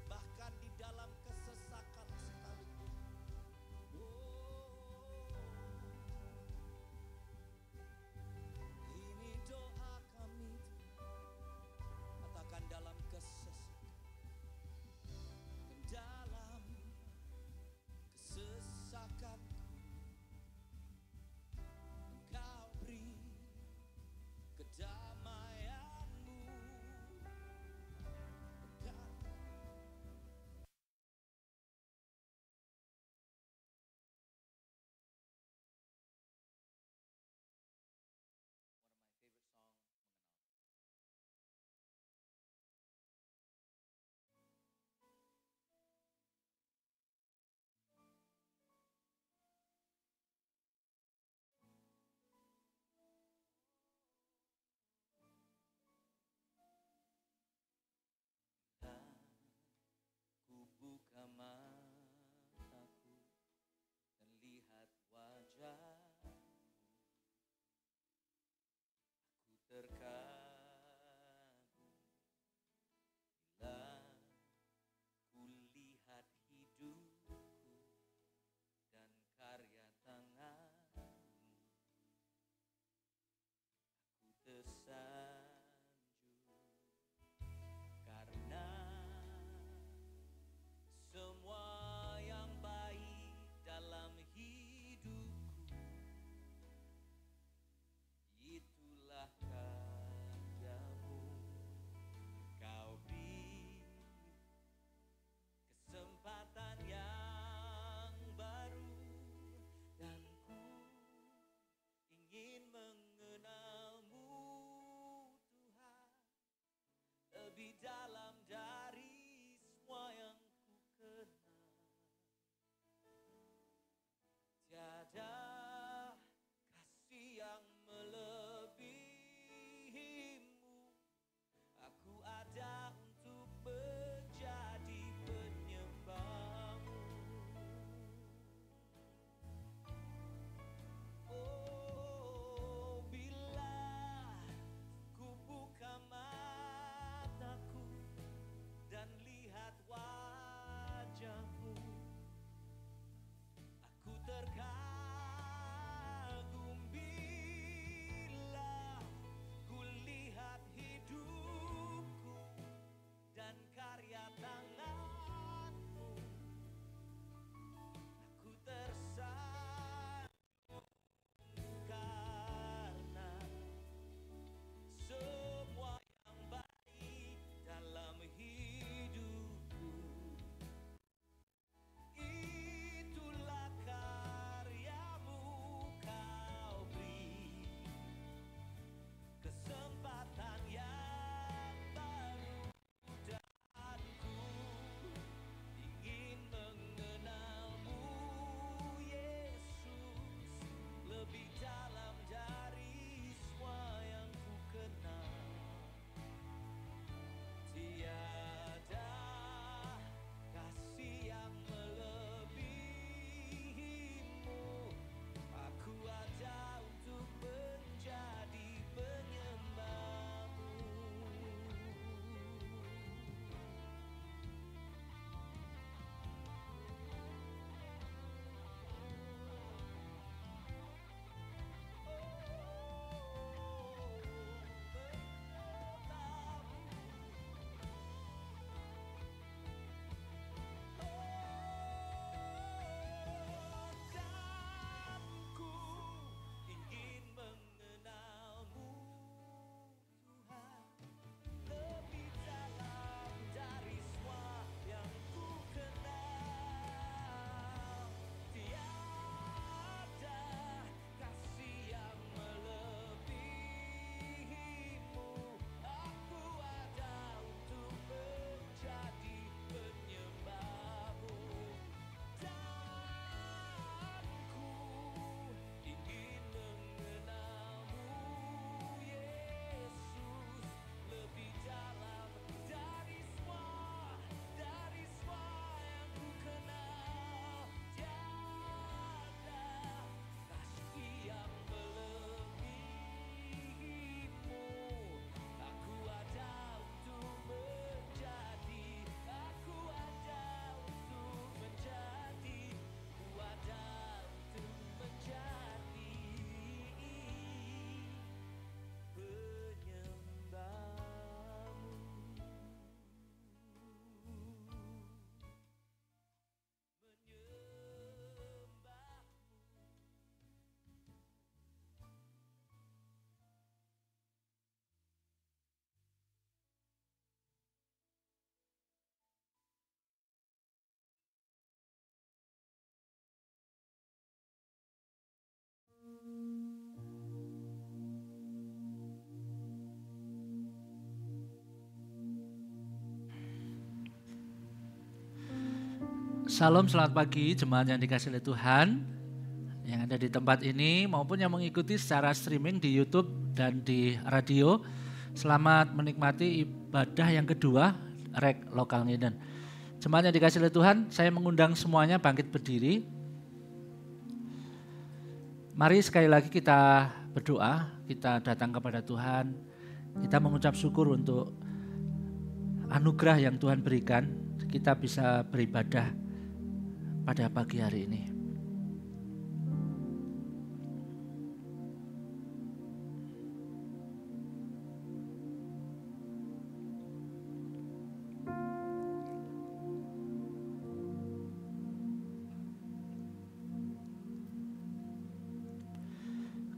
bahkan di dalam kesesakan sekalipun. Ini doa kami, katakan dalam kesesakan, dalam kesesakanku Engkau beri kedamaianmu, Salam, selamat pagi jemaat yang dikasihi oleh Tuhan yang ada di tempat ini maupun yang mengikuti secara streaming di YouTube dan di radio. Selamat menikmati ibadah yang kedua Rek Lokal Ngiden. Jemaat yang dikasihi oleh Tuhan, saya mengundang semuanya bangkit berdiri. Mari sekali lagi kita berdoa, kita datang kepada Tuhan, kita mengucap syukur untuk anugerah yang Tuhan berikan, kita bisa beribadah pada pagi hari ini.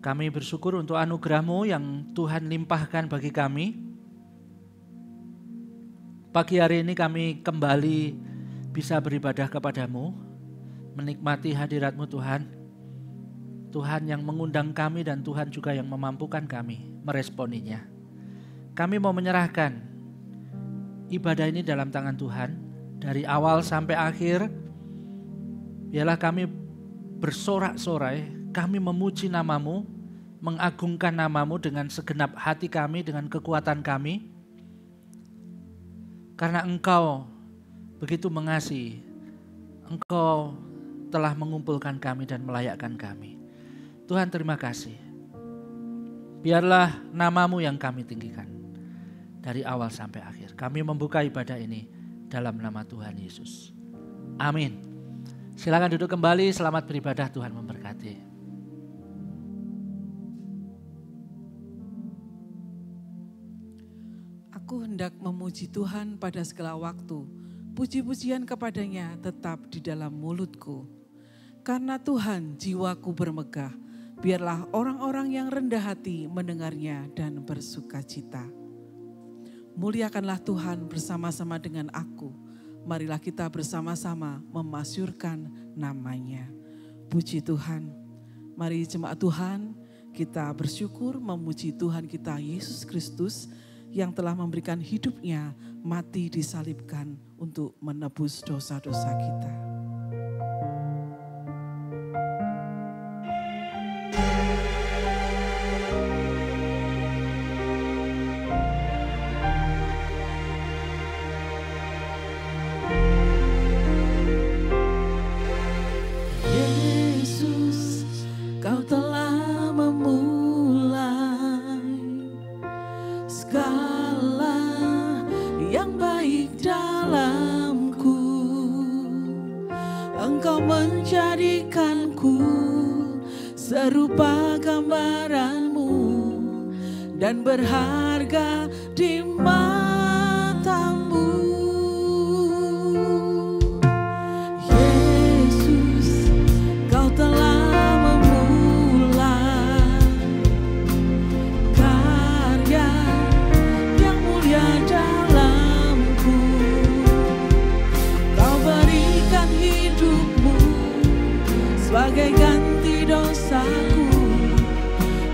Kami bersyukur untuk anugerah-Mu yang Tuhan limpahkan bagi kami. Pagi hari ini kami kembali bisa beribadah kepada-Mu, menikmati hadirat-Mu Tuhan. Tuhan yang mengundang kami dan Tuhan juga yang memampukan kami meresponinya. Kami mau menyerahkan ibadah ini dalam tangan Tuhan. Dari awal sampai akhir, biarlah kami bersorak-sorai, kami memuji nama-Mu, mengagungkan nama-Mu dengan segenap hati kami, dengan kekuatan kami. Karena Engkau begitu mengasihi, Engkau telah mengumpulkan kami dan melayakkan kami. Tuhan, terima kasih. Biarlah nama-Mu yang kami tinggikan dari awal sampai akhir. Kami membuka ibadah ini dalam nama Tuhan Yesus. Amin. Silakan duduk kembali, selamat beribadah, Tuhan memberkati. Aku hendak memuji Tuhan pada segala waktu. Puji-pujian kepadanya tetap di dalam mulutku. Karena Tuhan jiwaku bermegah. Biarlah orang-orang yang rendah hati mendengarnya dan bersukacita. Muliakanlah Tuhan bersama-sama dengan aku. Marilah kita bersama-sama memasyurkan namanya. Puji Tuhan. Mari jemaat Tuhan, kita bersyukur memuji Tuhan kita Yesus Kristus yang telah memberikan hidupnya mati disalibkan untuk menebus dosa-dosa kita. Yesus, Kau telah memulai segala yang baik dalamku. Engkau menjadikanku serupa gambaran-Mu dan berharga di mata-Mu. Yesus, Kau telah memulai karya yang mulia dalamku. Kau berikan hidup-Mu sebagai ganti dosaku.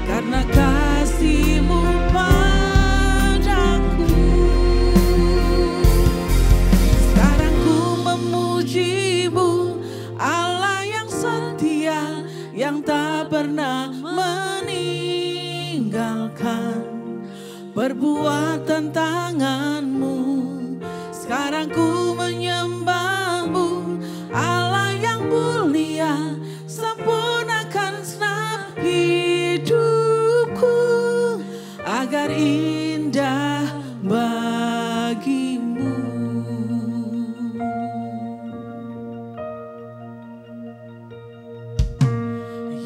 Karena kasih-Mu padaku, sekarang ku memuji-Mu, Allah yang setia, yang tak pernah meninggalkan perbuatan tangan-Mu. Sekarang ku menyembah-Mu, Allah yang mulia, sempurnakan senap hidupku agar indah bagi-Mu.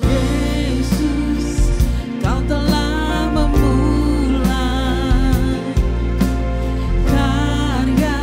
Yesus, Kau telah memulai karya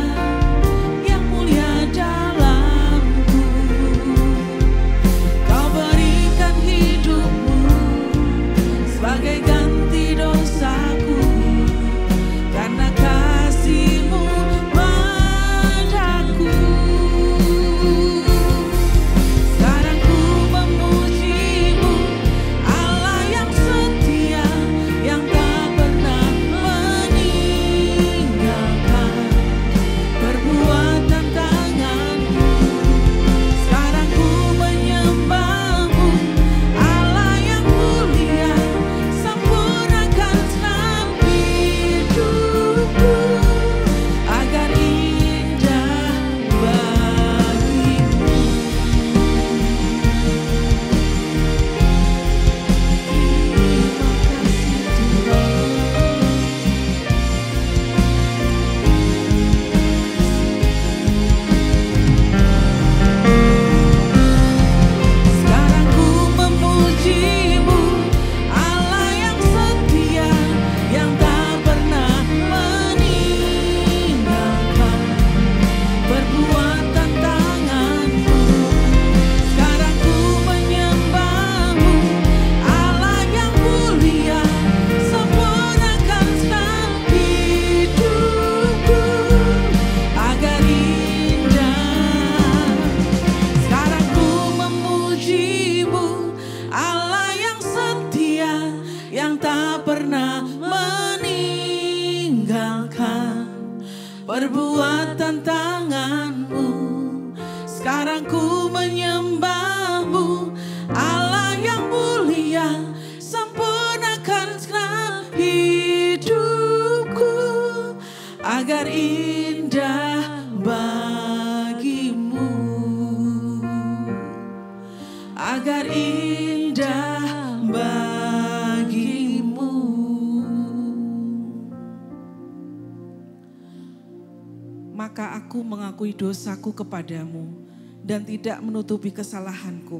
perbuatan tangan-Mu. Sekarang ku menyembah-Mu, Allah yang mulia, sempurnakan segenap hidupku agar indah bagi-Mu, agar indah bagi-Mu. Maka aku mengakui dosaku kepadamu dan tidak menutupi kesalahanku.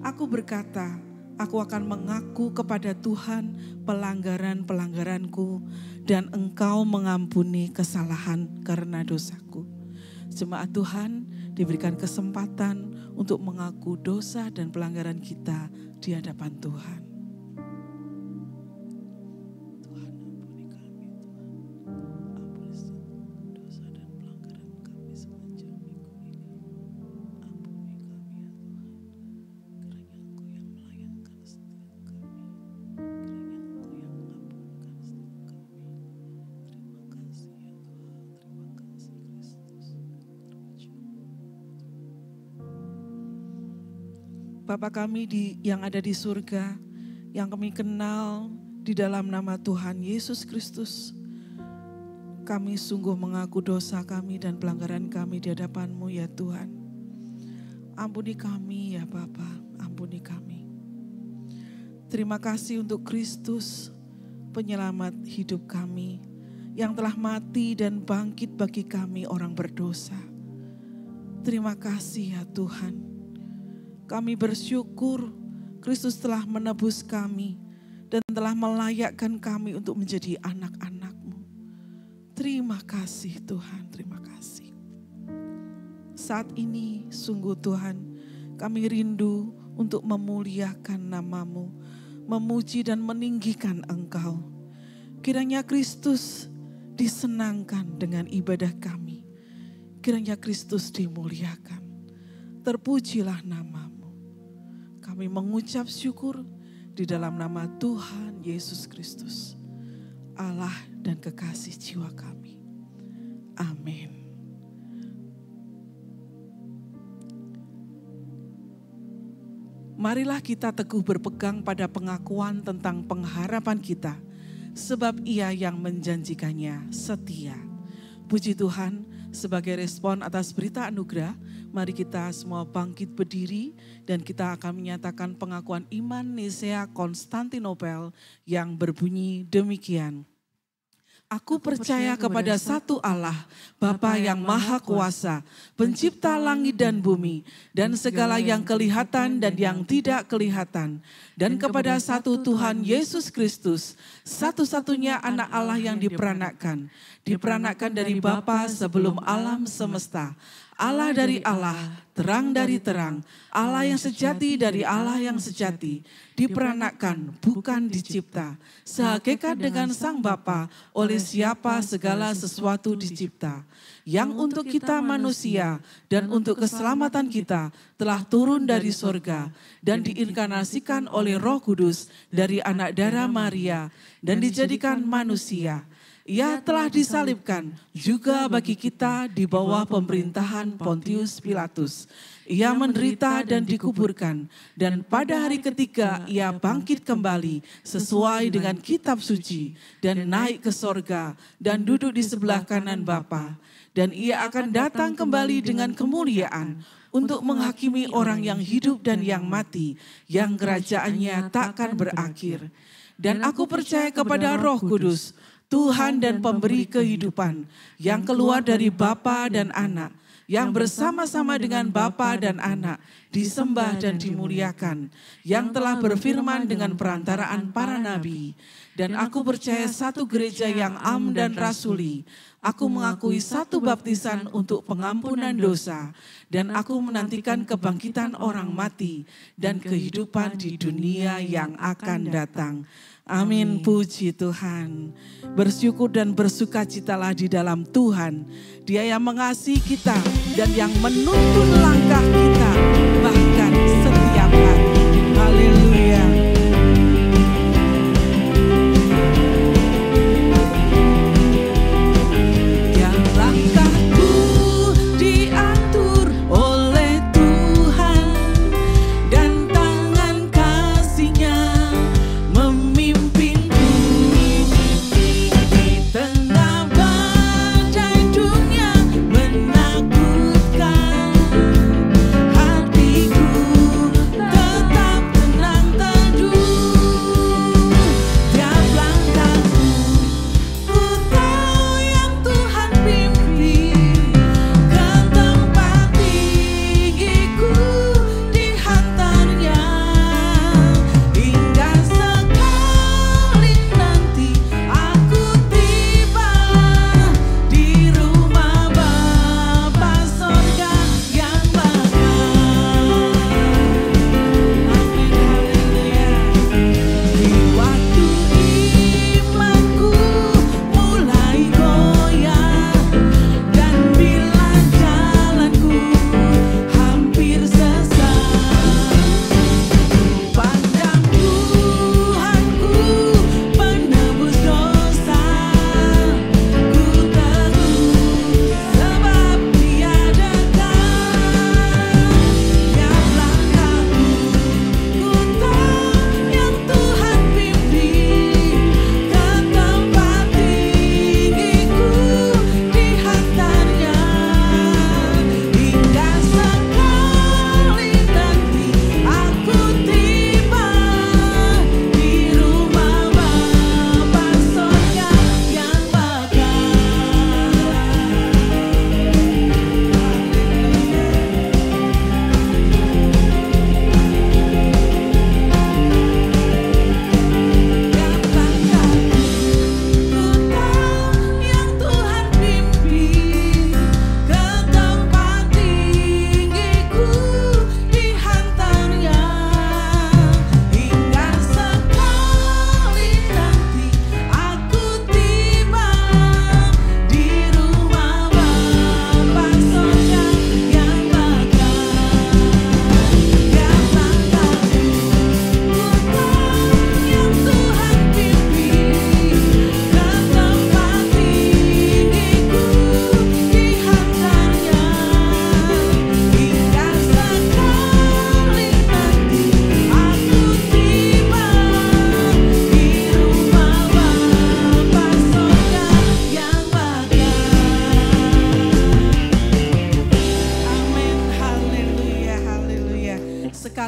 Aku berkata, aku akan mengaku kepada Tuhan pelanggaran-pelanggaranku dan Engkau mengampuni kesalahan karena dosaku. Jemaat Tuhan diberikan kesempatan untuk mengaku dosa dan pelanggaran kita di hadapan Tuhan. Tuhan ampuni kami, Tuhan. Ampuni dosa dan pelanggaran kami sepanjang minggu ini. Ampuni kami ya Tuhan. Kiranya Engkau yang melayangkan setiap kami. Kiranya Engkau yang mengampunkan setiap kami. Terima kasih ya Tuhan. Terima kasih Kristus. Bapa kami yang ada di surga, yang kami kenal di dalam nama Tuhan Yesus Kristus, kami sungguh mengaku dosa kami dan pelanggaran kami di hadapan-Mu ya Tuhan. Ampuni kami ya Bapa, ampuni kami. Terima kasih untuk Kristus, penyelamat hidup kami, yang telah mati dan bangkit bagi kami orang berdosa. Terima kasih ya Tuhan. Kami bersyukur Kristus telah menebus kami dan telah melayakkan kami untuk menjadi anak-anak-Mu. Terima kasih Tuhan, terima kasih. Saat ini sungguh Tuhan, kami rindu untuk memuliakan nama-Mu, memuji dan meninggikan Engkau. Kiranya Kristus disenangkan dengan ibadah kami. Kiranya Kristus dimuliakan. Terpujilah nama-Mu. Kami mengucap syukur di dalam nama Tuhan Yesus Kristus, Allah dan kekasih jiwa kami. Amin. Marilah kita teguh berpegang pada pengakuan tentang pengharapan kita, sebab Ia yang menjanjikannya setia. Puji Tuhan, sebagai respon atas berita anugerah, mari kita semua bangkit berdiri dan kita akan menyatakan pengakuan iman Nisea Konstantinopel yang berbunyi demikian. Aku percaya kepada satu Allah, Bapa yang Maha Kuasa, pencipta langit dan bumi, dan segala yang kelihatan dan yang tidak kelihatan, dan kepada satu Tuhan Yesus Kristus, satu-satunya anak Allah yang diperanakkan dari Bapa sebelum alam semesta, Allah dari Allah, terang dari terang, Allah yang sejati dari Allah yang sejati, diperanakkan bukan dicipta, sehakikat dengan Sang Bapa, oleh siapa segala sesuatu dicipta, yang untuk kita manusia dan untuk keselamatan kita telah turun dari sorga dan diinkarnasikan oleh Roh Kudus dari anak darah Maria dan dijadikan manusia. Ia telah disalibkan juga bagi kita di bawah pemerintahan Pontius Pilatus. Ia menderita dan dikuburkan, dan pada hari ketiga ia bangkit kembali sesuai dengan kitab suci dan naik ke sorga dan duduk di sebelah kanan Bapa. Dan ia akan datang kembali dengan kemuliaan untuk menghakimi orang yang hidup dan yang mati, yang kerajaannya takkan berakhir. Dan aku percaya kepada Roh Kudus, Tuhan dan pemberi kehidupan, yang keluar dari Bapa dan Anak, yang bersama-sama dengan Bapa dan Anak, disembah dan dimuliakan, yang telah berfirman dengan perantaraan para nabi. Dan aku percaya satu gereja yang am dan rasuli. Aku mengakui satu baptisan untuk pengampunan dosa, dan aku menantikan kebangkitan orang mati dan kehidupan di dunia yang akan datang. Amin, puji Tuhan. Bersyukur dan bersukacitalah di dalam Tuhan. Dia yang mengasihi kita dan yang menuntun langkah kita bahkan setiap hari. Haleluya. Yang telah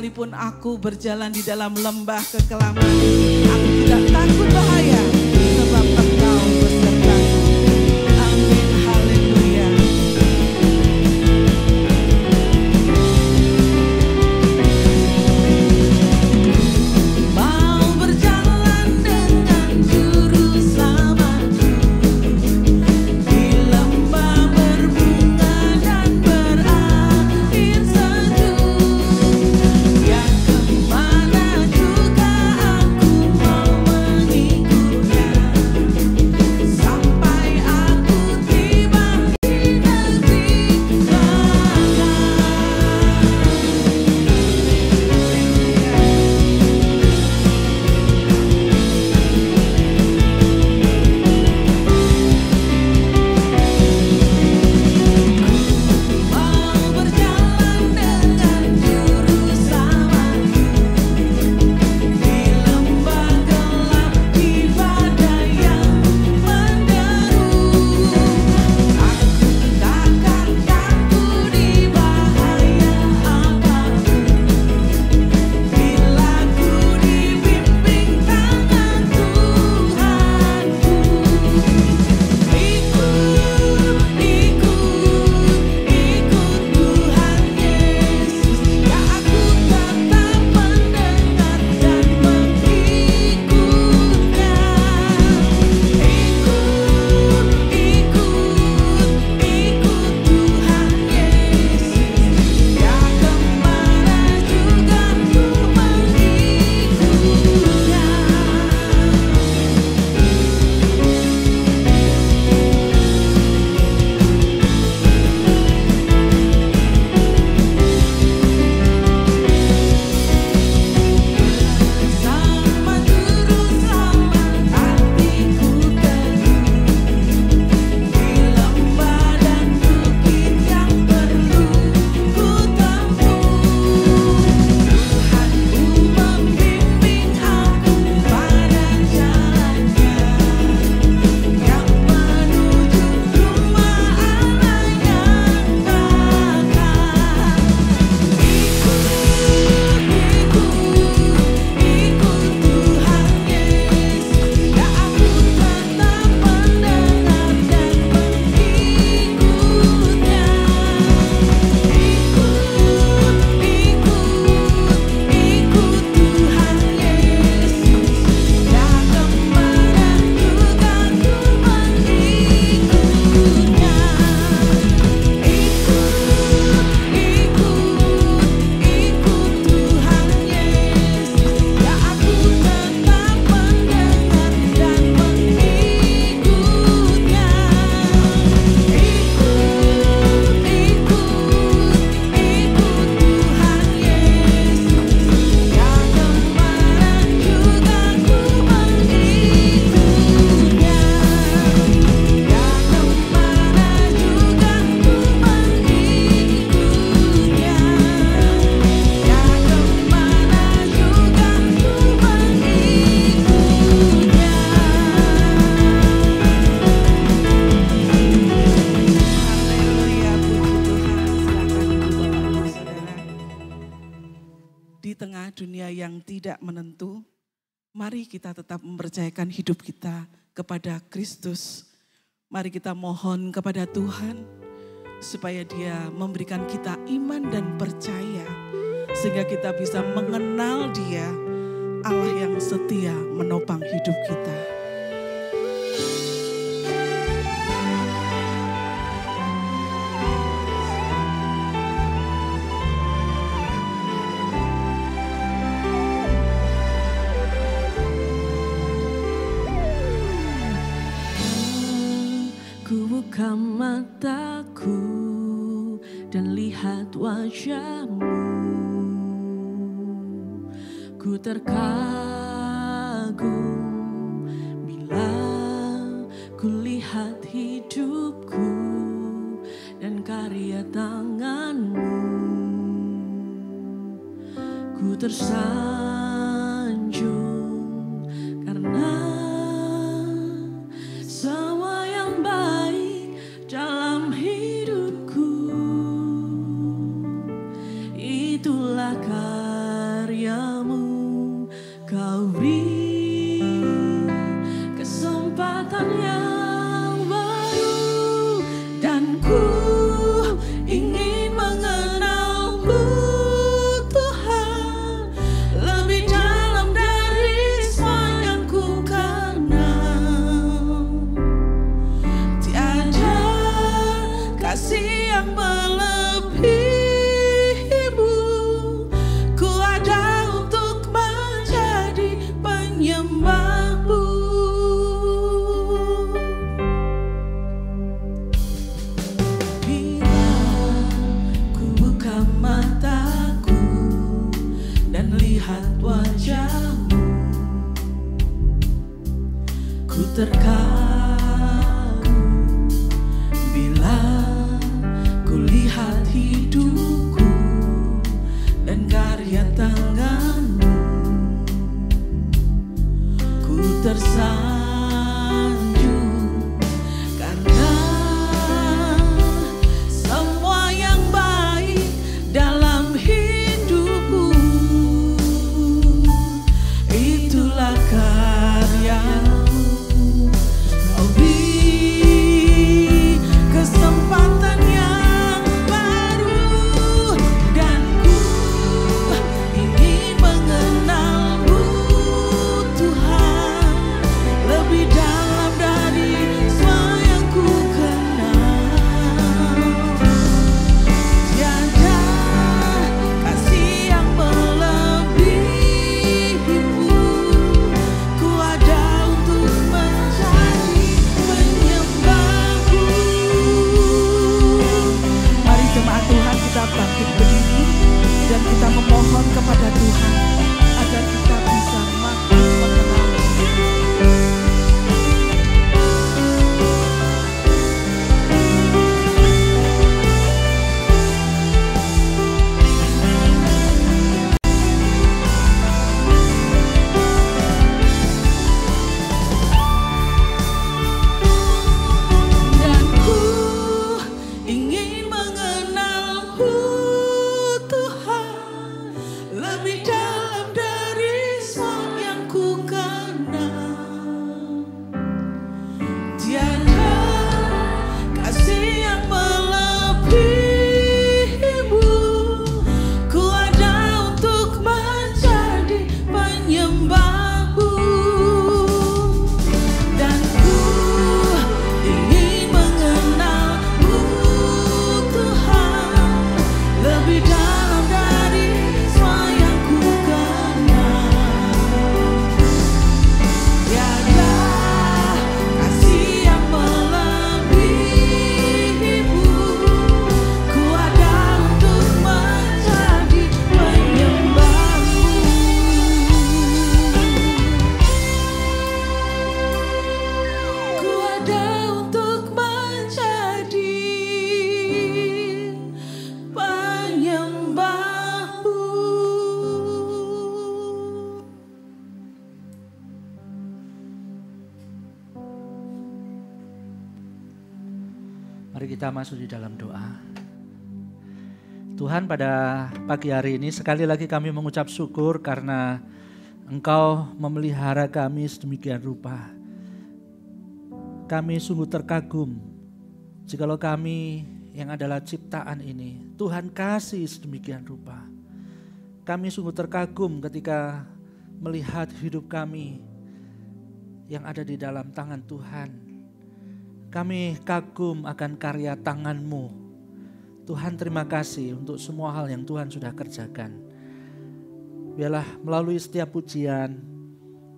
sekalipun aku berjalan di dalam lembah kekelaman, aku tidak takut bahaya, sebab Engkau besertaku. Amin, haleluya. Mau berjalan dengan juru selamatku di lembah berbunga dan berair sejuk, yang kemana juga aku mau mengikutnya, sampai aku tiba di negeri Baka. Mau berjalan dengan juru selamatku di lembah gelap, di badai yang menderu. Aku takkan takut di bahaya apapun, bila ku dibimbing tangan Tuhanku. Ikut Tuhan Yesus, ya aku tetap mendengar dan mengikutnya. Ikut Tuhan Yesus, ya kemana juga ku mengikutnya. Sama juru selamat hatiku teguh, di lembah dan bukit yang perlu ku tempuh. Tuhanku membimbing aku pada jalannya, yang menuju rumah Allah yang bakal. Ikut Tuhan Yesus, ya aku tetap mendengar dan mengikutnya. Ikut Tuhan Yesus, ya kemana juga ku mengikutnya. Ikut Tuhan Yesus, ya aku tetap mendengar dan mengikutnya. Ikut Tuhan Yesus, ya kemana juga ku mengikutnya. Ya kemana juga ku mengikutnya. Ya kemana juga ku mengikutnya. Haleluya, puji Tuhan. Silakan ibu bapak saudara. Di tengah dunia yang tidak menentu, mari kita tetap mempercayakan hidup kita kepada Kristus. Mari kita mohon kepada Tuhan supaya Dia memberikan kita iman dan percaya, sehingga kita bisa mengenal Dia, Allah yang setia menopang hidup kita. Ku buka mataku dan lihat wajah-Mu. Ku terkagum bila ku lihat hidupku dan karya tangan-Mu. Ku tersanjung karena semua yang baik dalam hidupku itulah karya ingin mengenal-Mu Tuhan, lebih dalam dari semua yang ku kenal. Tiada kasih yang melebihi-Mu, ku ada untuk menjadi penyembah-Mu. Bila ku buka mataku dan lihat wajah-Mu, ku terkagum. Bila ku lihat hidupku dan karya tangan-Mu, ku tersanjung. Karena semua yang baik dalam hidupku, itulah karya-Mu. Kau beri kesempatan yang baru, dan ku ingin mengenal-Mu Tuhan, lebih dalam dari semua yang ku kenal. Tiada kasih yang melebihi-Mu, ku ada untuk menjadi penyembah-Mu. Mari jemaat Tuhan, kita bangkit berdiri dan kita memohon kepada Tuhan agar kita bisa makin mengenal Dia. Dan ku ingin mengenal-Mu Tuhan, lebih dalam dari semua yang ku kenal. Tiada kasih yang melebihi-Mu, ku ada untuk menjadi penyembah-Mu. Dan ku ingin mengenal-Mu Tuhan, lebih dalam dari semua yang ku kenal. Tiada kasih yang melebihi-Mu, ku ada untuk menjadi penyembah-Mu. Ku ada untuk menjadi penyembah-Mu. Mari kita masuk di dalam doa. Tuhan, pada pagi hari ini sekali lagi kami mengucap syukur karena Engkau memelihara kami sedemikian rupa. Kami sungguh terkagum jikalau kami yang adalah ciptaan ini Tuhan kasih sedemikian rupa. Kami sungguh terkagum ketika melihat hidup kami yang ada di dalam tangan Tuhan. Kami kagum akan karya tangan-Mu. Tuhan, terima kasih untuk semua hal yang Tuhan sudah kerjakan. Biarlah melalui setiap pujian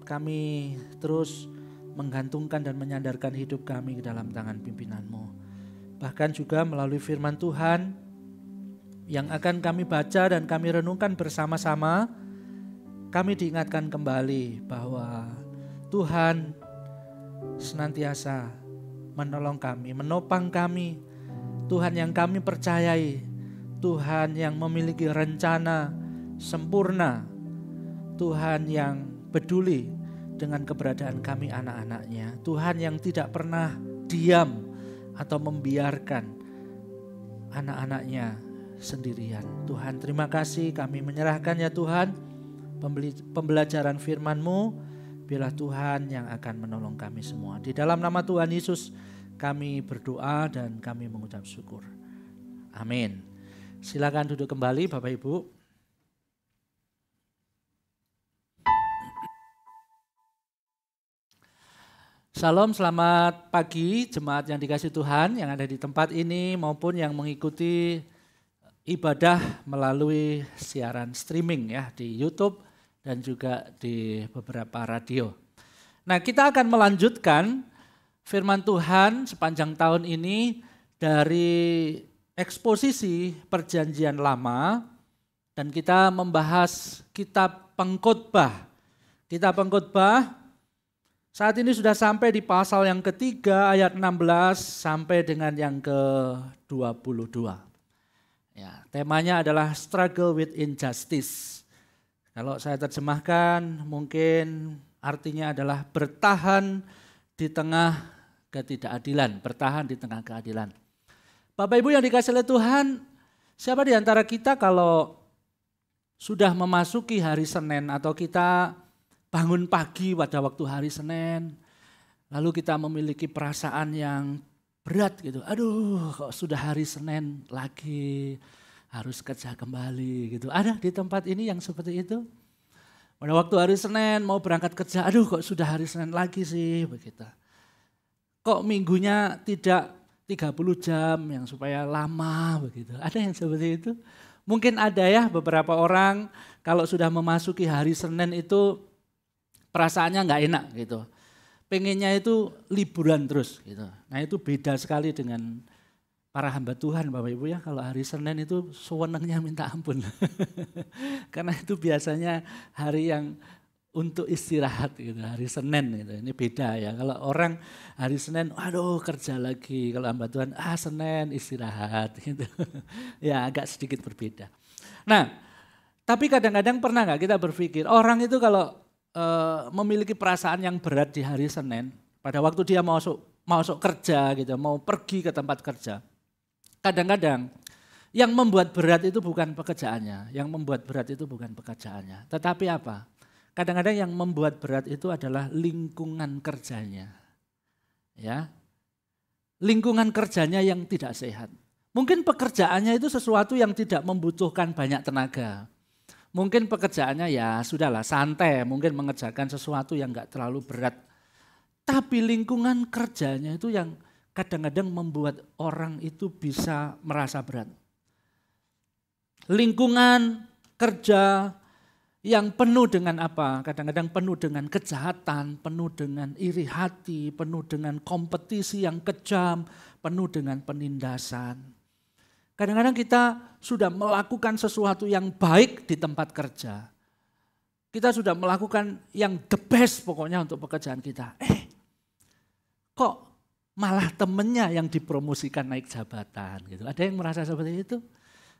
kami terus menggantungkan dan menyandarkan hidup kami ke dalam tangan pimpinan-Mu. Bahkan juga melalui firman Tuhan yang akan kami baca dan kami renungkan bersama-sama, kami diingatkan kembali bahwa Tuhan senantiasa menolong kami, menopang kami. Tuhan yang kami percayai, Tuhan yang memiliki rencana sempurna, Tuhan yang peduli dengan keberadaan kami anak-anaknya, Tuhan yang tidak pernah diam atau membiarkan anak-anaknya sendirian. Tuhan, terima kasih, kami menyerahkan ya Tuhan pembelajaran firman-Mu. Biarlah Tuhan yang akan menolong kami semua. Di dalam nama Tuhan Yesus kami berdoa dan kami mengucap syukur. Amin. Silakan duduk kembali Bapak Ibu. Salam, selamat pagi jemaat yang dikasihi Tuhan yang ada di tempat ini maupun yang mengikuti ibadah melalui siaran streaming ya di YouTube dan juga di beberapa radio. Nah, kita akan melanjutkan firman Tuhan sepanjang tahun ini dari eksposisi Perjanjian Lama dan kita membahas kitab Pengkhotbah. Kitab Pengkhotbah saat ini sudah sampai di pasal yang ketiga ayat 16 sampai dengan yang ke-22. Ya, temanya adalah struggle with injustice. Kalau saya terjemahkan mungkin artinya adalah bertahan di tengah ketidakadilan, bertahan di tengah keadilan. Bapak Ibu yang dikasihi oleh Tuhan, siapa di antara kita kalau sudah memasuki hari Senin atau kita bangun pagi pada waktu hari Senin, lalu kita memiliki perasaan yang berat gitu. Aduh, kok sudah hari Senin lagi, harus kerja kembali gitu. Ada di tempat ini yang seperti itu? Pada waktu hari Senin mau berangkat kerja, aduh kok sudah hari Senin lagi sih begitu. Kok minggunya tidak 30 jam yang supaya lama begitu. Ada yang seperti itu? Mungkin ada ya beberapa orang kalau sudah memasuki hari Senin itu perasaannya nggak enak gitu. Pengennya itu liburan terus gitu. Nah itu beda sekali dengan para hamba Tuhan Bapak Ibu ya. Kalau hari Senin itu sewenangnya minta ampun. Karena itu biasanya hari yang untuk istirahat gitu. Hari Senin gitu. Ini beda ya. Kalau orang hari Senin aduh kerja lagi. Kalau hamba Tuhan Senin istirahat gitu. Ya agak sedikit berbeda. Nah tapi kadang-kadang pernah nggak kita berpikir orang itu kalau memiliki perasaan yang berat di hari Senin, pada waktu dia masuk kerja gitu, mau pergi ke tempat kerja. Kadang-kadang yang membuat berat itu bukan pekerjaannya, yang membuat berat itu bukan pekerjaannya. Tetapi apa? Kadang-kadang yang membuat berat itu adalah lingkungan kerjanya. Ya. Lingkungan kerjanya yang tidak sehat. Mungkin pekerjaannya itu sesuatu yang tidak membutuhkan banyak tenaga. Mungkin pekerjaannya ya sudahlah santai, mungkin mengerjakan sesuatu yang enggak terlalu berat. Tapi lingkungan kerjanya itu yang kadang-kadang membuat orang itu bisa merasa berat. Lingkungan kerja yang penuh dengan apa? Kadang-kadang penuh dengan kejahatan, penuh dengan iri hati, penuh dengan kompetisi yang kejam, penuh dengan penindasan. Kadang-kadang kita sudah melakukan sesuatu yang baik di tempat kerja. Kita sudah melakukan yang the best pokoknya untuk pekerjaan kita. Kok malah temennya yang dipromosikan naik jabatan gitu. Ada yang merasa seperti itu?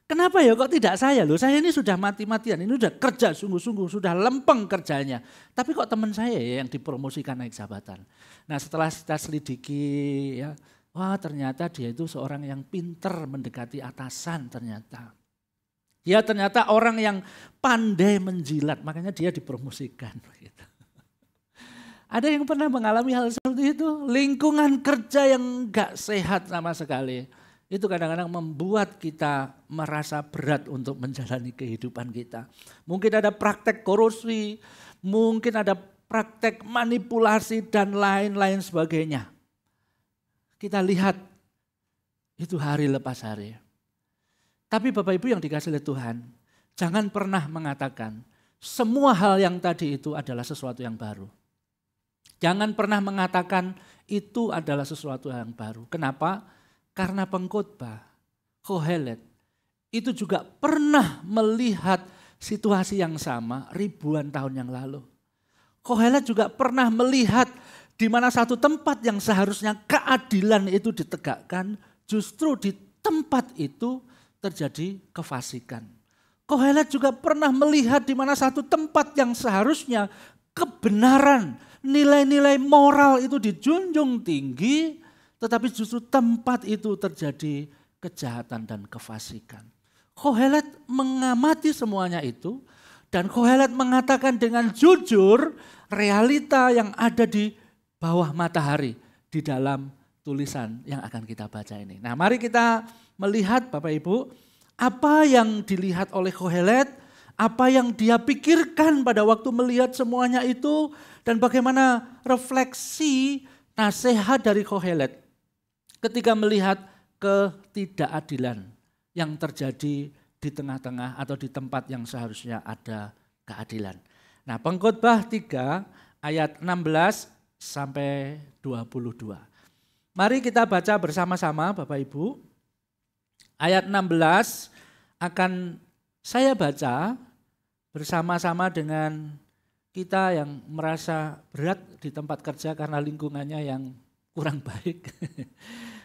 Kenapa ya kok tidak saya loh? Saya ini sudah mati-matian, ini sudah kerja sungguh-sungguh, sudah lempeng kerjanya. Tapi kok teman saya ya yang dipromosikan naik jabatan. Nah setelah kita selidiki ya, wah ternyata dia itu seorang yang pinter mendekati atasan ternyata. Dia ternyata orang yang pandai menjilat, makanya dia dipromosikan. Gitu. Ada yang pernah mengalami hal seperti itu? Lingkungan kerja yang gak sehat sama sekali. Itu kadang-kadang membuat kita merasa berat untuk menjalani kehidupan kita. Mungkin ada praktek korupsi, mungkin ada praktek manipulasi dan lain-lain sebagainya. Kita lihat itu hari lepas hari. Tapi Bapak Ibu yang dikasihi oleh Tuhan, jangan pernah mengatakan semua hal yang tadi itu adalah sesuatu yang baru. Jangan pernah mengatakan itu adalah sesuatu yang baru. Kenapa? Karena pengkhotbah, Kohelet, itu juga pernah melihat situasi yang sama ribuan tahun yang lalu. Kohelet juga pernah melihat di mana satu tempat yang seharusnya keadilan itu ditegakkan, justru di tempat itu terjadi kefasikan. Kohelet juga pernah melihat di mana satu tempat yang seharusnya kebenaran, nilai-nilai moral itu dijunjung tinggi, tetapi justru tempat itu terjadi kejahatan dan kefasikan. Kohelet mengamati semuanya itu, dan Kohelet mengatakan dengan jujur realita yang ada di bawah matahari di dalam tulisan yang akan kita baca ini. Nah, mari kita melihat Bapak Ibu, apa yang dilihat oleh Kohelet, apa yang dia pikirkan pada waktu melihat semuanya itu, dan bagaimana refleksi nasihat dari Kohelet ketika melihat ketidakadilan yang terjadi di tengah-tengah atau di tempat yang seharusnya ada keadilan. Nah, Pengkhotbah 3 ayat 16 sampai 22. Mari kita baca bersama-sama Bapak Ibu. Ayat 16 akan saya baca bersama-sama dengan kita yang merasa berat di tempat kerja karena lingkungannya yang kurang baik.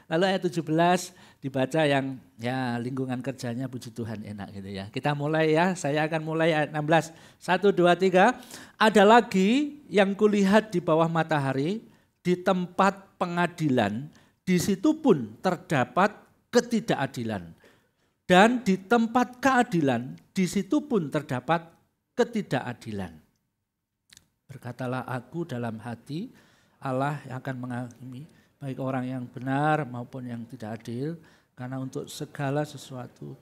Lalu ayat 17 dibaca yang ya lingkungan kerjanya puji Tuhan enak gitu ya. Kita mulai ya, saya akan mulai ayat 16. 1, 2, 3. Ada lagi yang kulihat di bawah matahari, di tempat pengadilan, di situ pun terdapat ketidakadilan. Dan di tempat keadilan, di situ pun terdapat ketidakadilan. Berkatalah aku dalam hati, Allah yang akan menghakimi baik orang yang benar maupun yang tidak adil, karena untuk segala sesuatu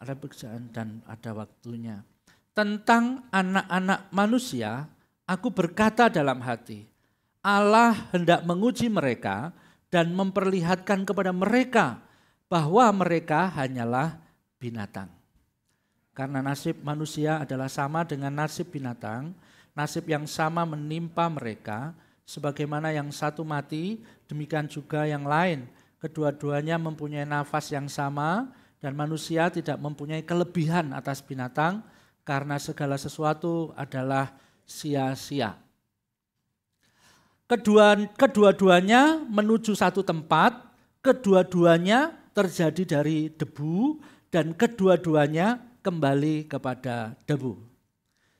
ada pekerjaan dan ada waktunya. Tentang anak-anak manusia, aku berkata dalam hati, Allah hendak menguji mereka dan memperlihatkan kepada mereka bahwa mereka hanyalah binatang. Karena nasib manusia adalah sama dengan nasib binatang, nasib yang sama menimpa mereka, sebagaimana yang satu mati, demikian juga yang lain. Kedua-duanya mempunyai nafas yang sama dan manusia tidak mempunyai kelebihan atas binatang karena segala sesuatu adalah sia-sia. Kedua-duanya menuju satu tempat, kedua-duanya terjadi dari debu dan kedua-duanya kembali kepada debu.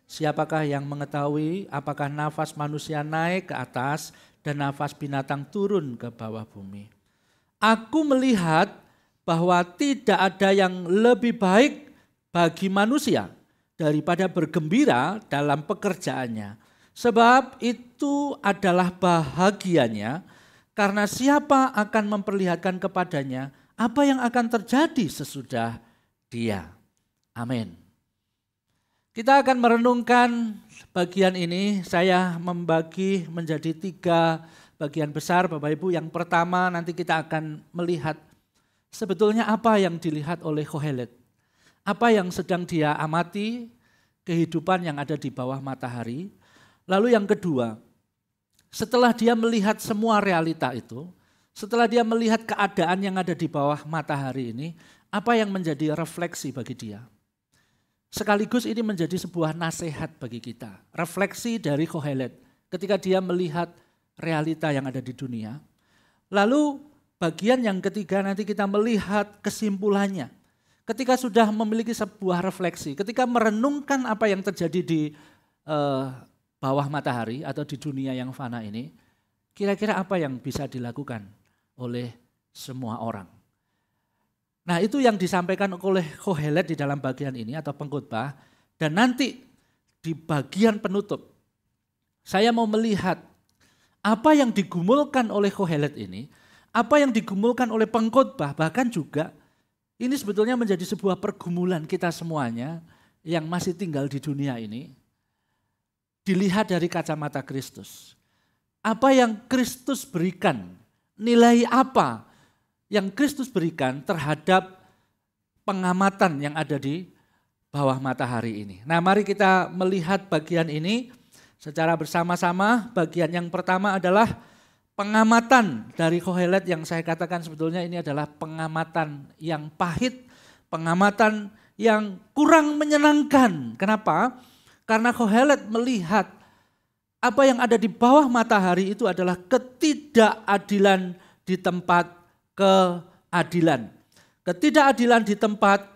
Siapakah yang mengetahui apakah nafas manusia naik ke atas dan nafas binatang turun ke bawah bumi? Aku melihat bahwa tidak ada yang lebih baik bagi manusia daripada bergembira dalam pekerjaannya. Sebab itu adalah bahagianya, karena siapa akan memperlihatkan kepadanya apa yang akan terjadi sesudah dia. Amin. Kita akan merenungkan bagian ini, saya membagi menjadi 3 bagian besar Bapak Ibu. Yang pertama nanti kita akan melihat sebetulnya apa yang dilihat oleh Kohelet. Apa yang sedang dia amati, kehidupan yang ada di bawah matahari. Lalu yang kedua, setelah dia melihat semua realita itu, setelah dia melihat keadaan yang ada di bawah matahari ini, apa yang menjadi refleksi bagi dia? Sekaligus ini menjadi sebuah nasihat bagi kita. Refleksi dari Kohelet ketika dia melihat realita yang ada di dunia. Lalu bagian yang ketiga nanti kita melihat kesimpulannya. Ketika sudah memiliki sebuah refleksi, ketika merenungkan apa yang terjadi di bawah matahari atau di dunia yang fana ini, kira-kira apa yang bisa dilakukan oleh semua orang. Nah, itu yang disampaikan oleh Kohelet di dalam bagian ini atau pengkhotbah, dan nanti di bagian penutup saya mau melihat apa yang digumulkan oleh Kohelet ini, apa yang digumulkan oleh pengkhotbah, bahkan juga ini sebetulnya menjadi sebuah pergumulan kita semuanya yang masih tinggal di dunia ini. Dilihat dari kacamata Kristus. Apa yang Kristus berikan, nilai apa yang Kristus berikan terhadap pengamatan yang ada di bawah matahari ini. Nah, mari kita melihat bagian ini secara bersama-sama. Bagian yang pertama adalah pengamatan dari Kohelet yang saya katakan sebetulnya ini adalah pengamatan yang pahit, pengamatan yang kurang menyenangkan. Kenapa? Karena Kohelet melihat apa yang ada di bawah matahari itu adalah ketidakadilan di tempat keadilan. Ketidakadilan di tempat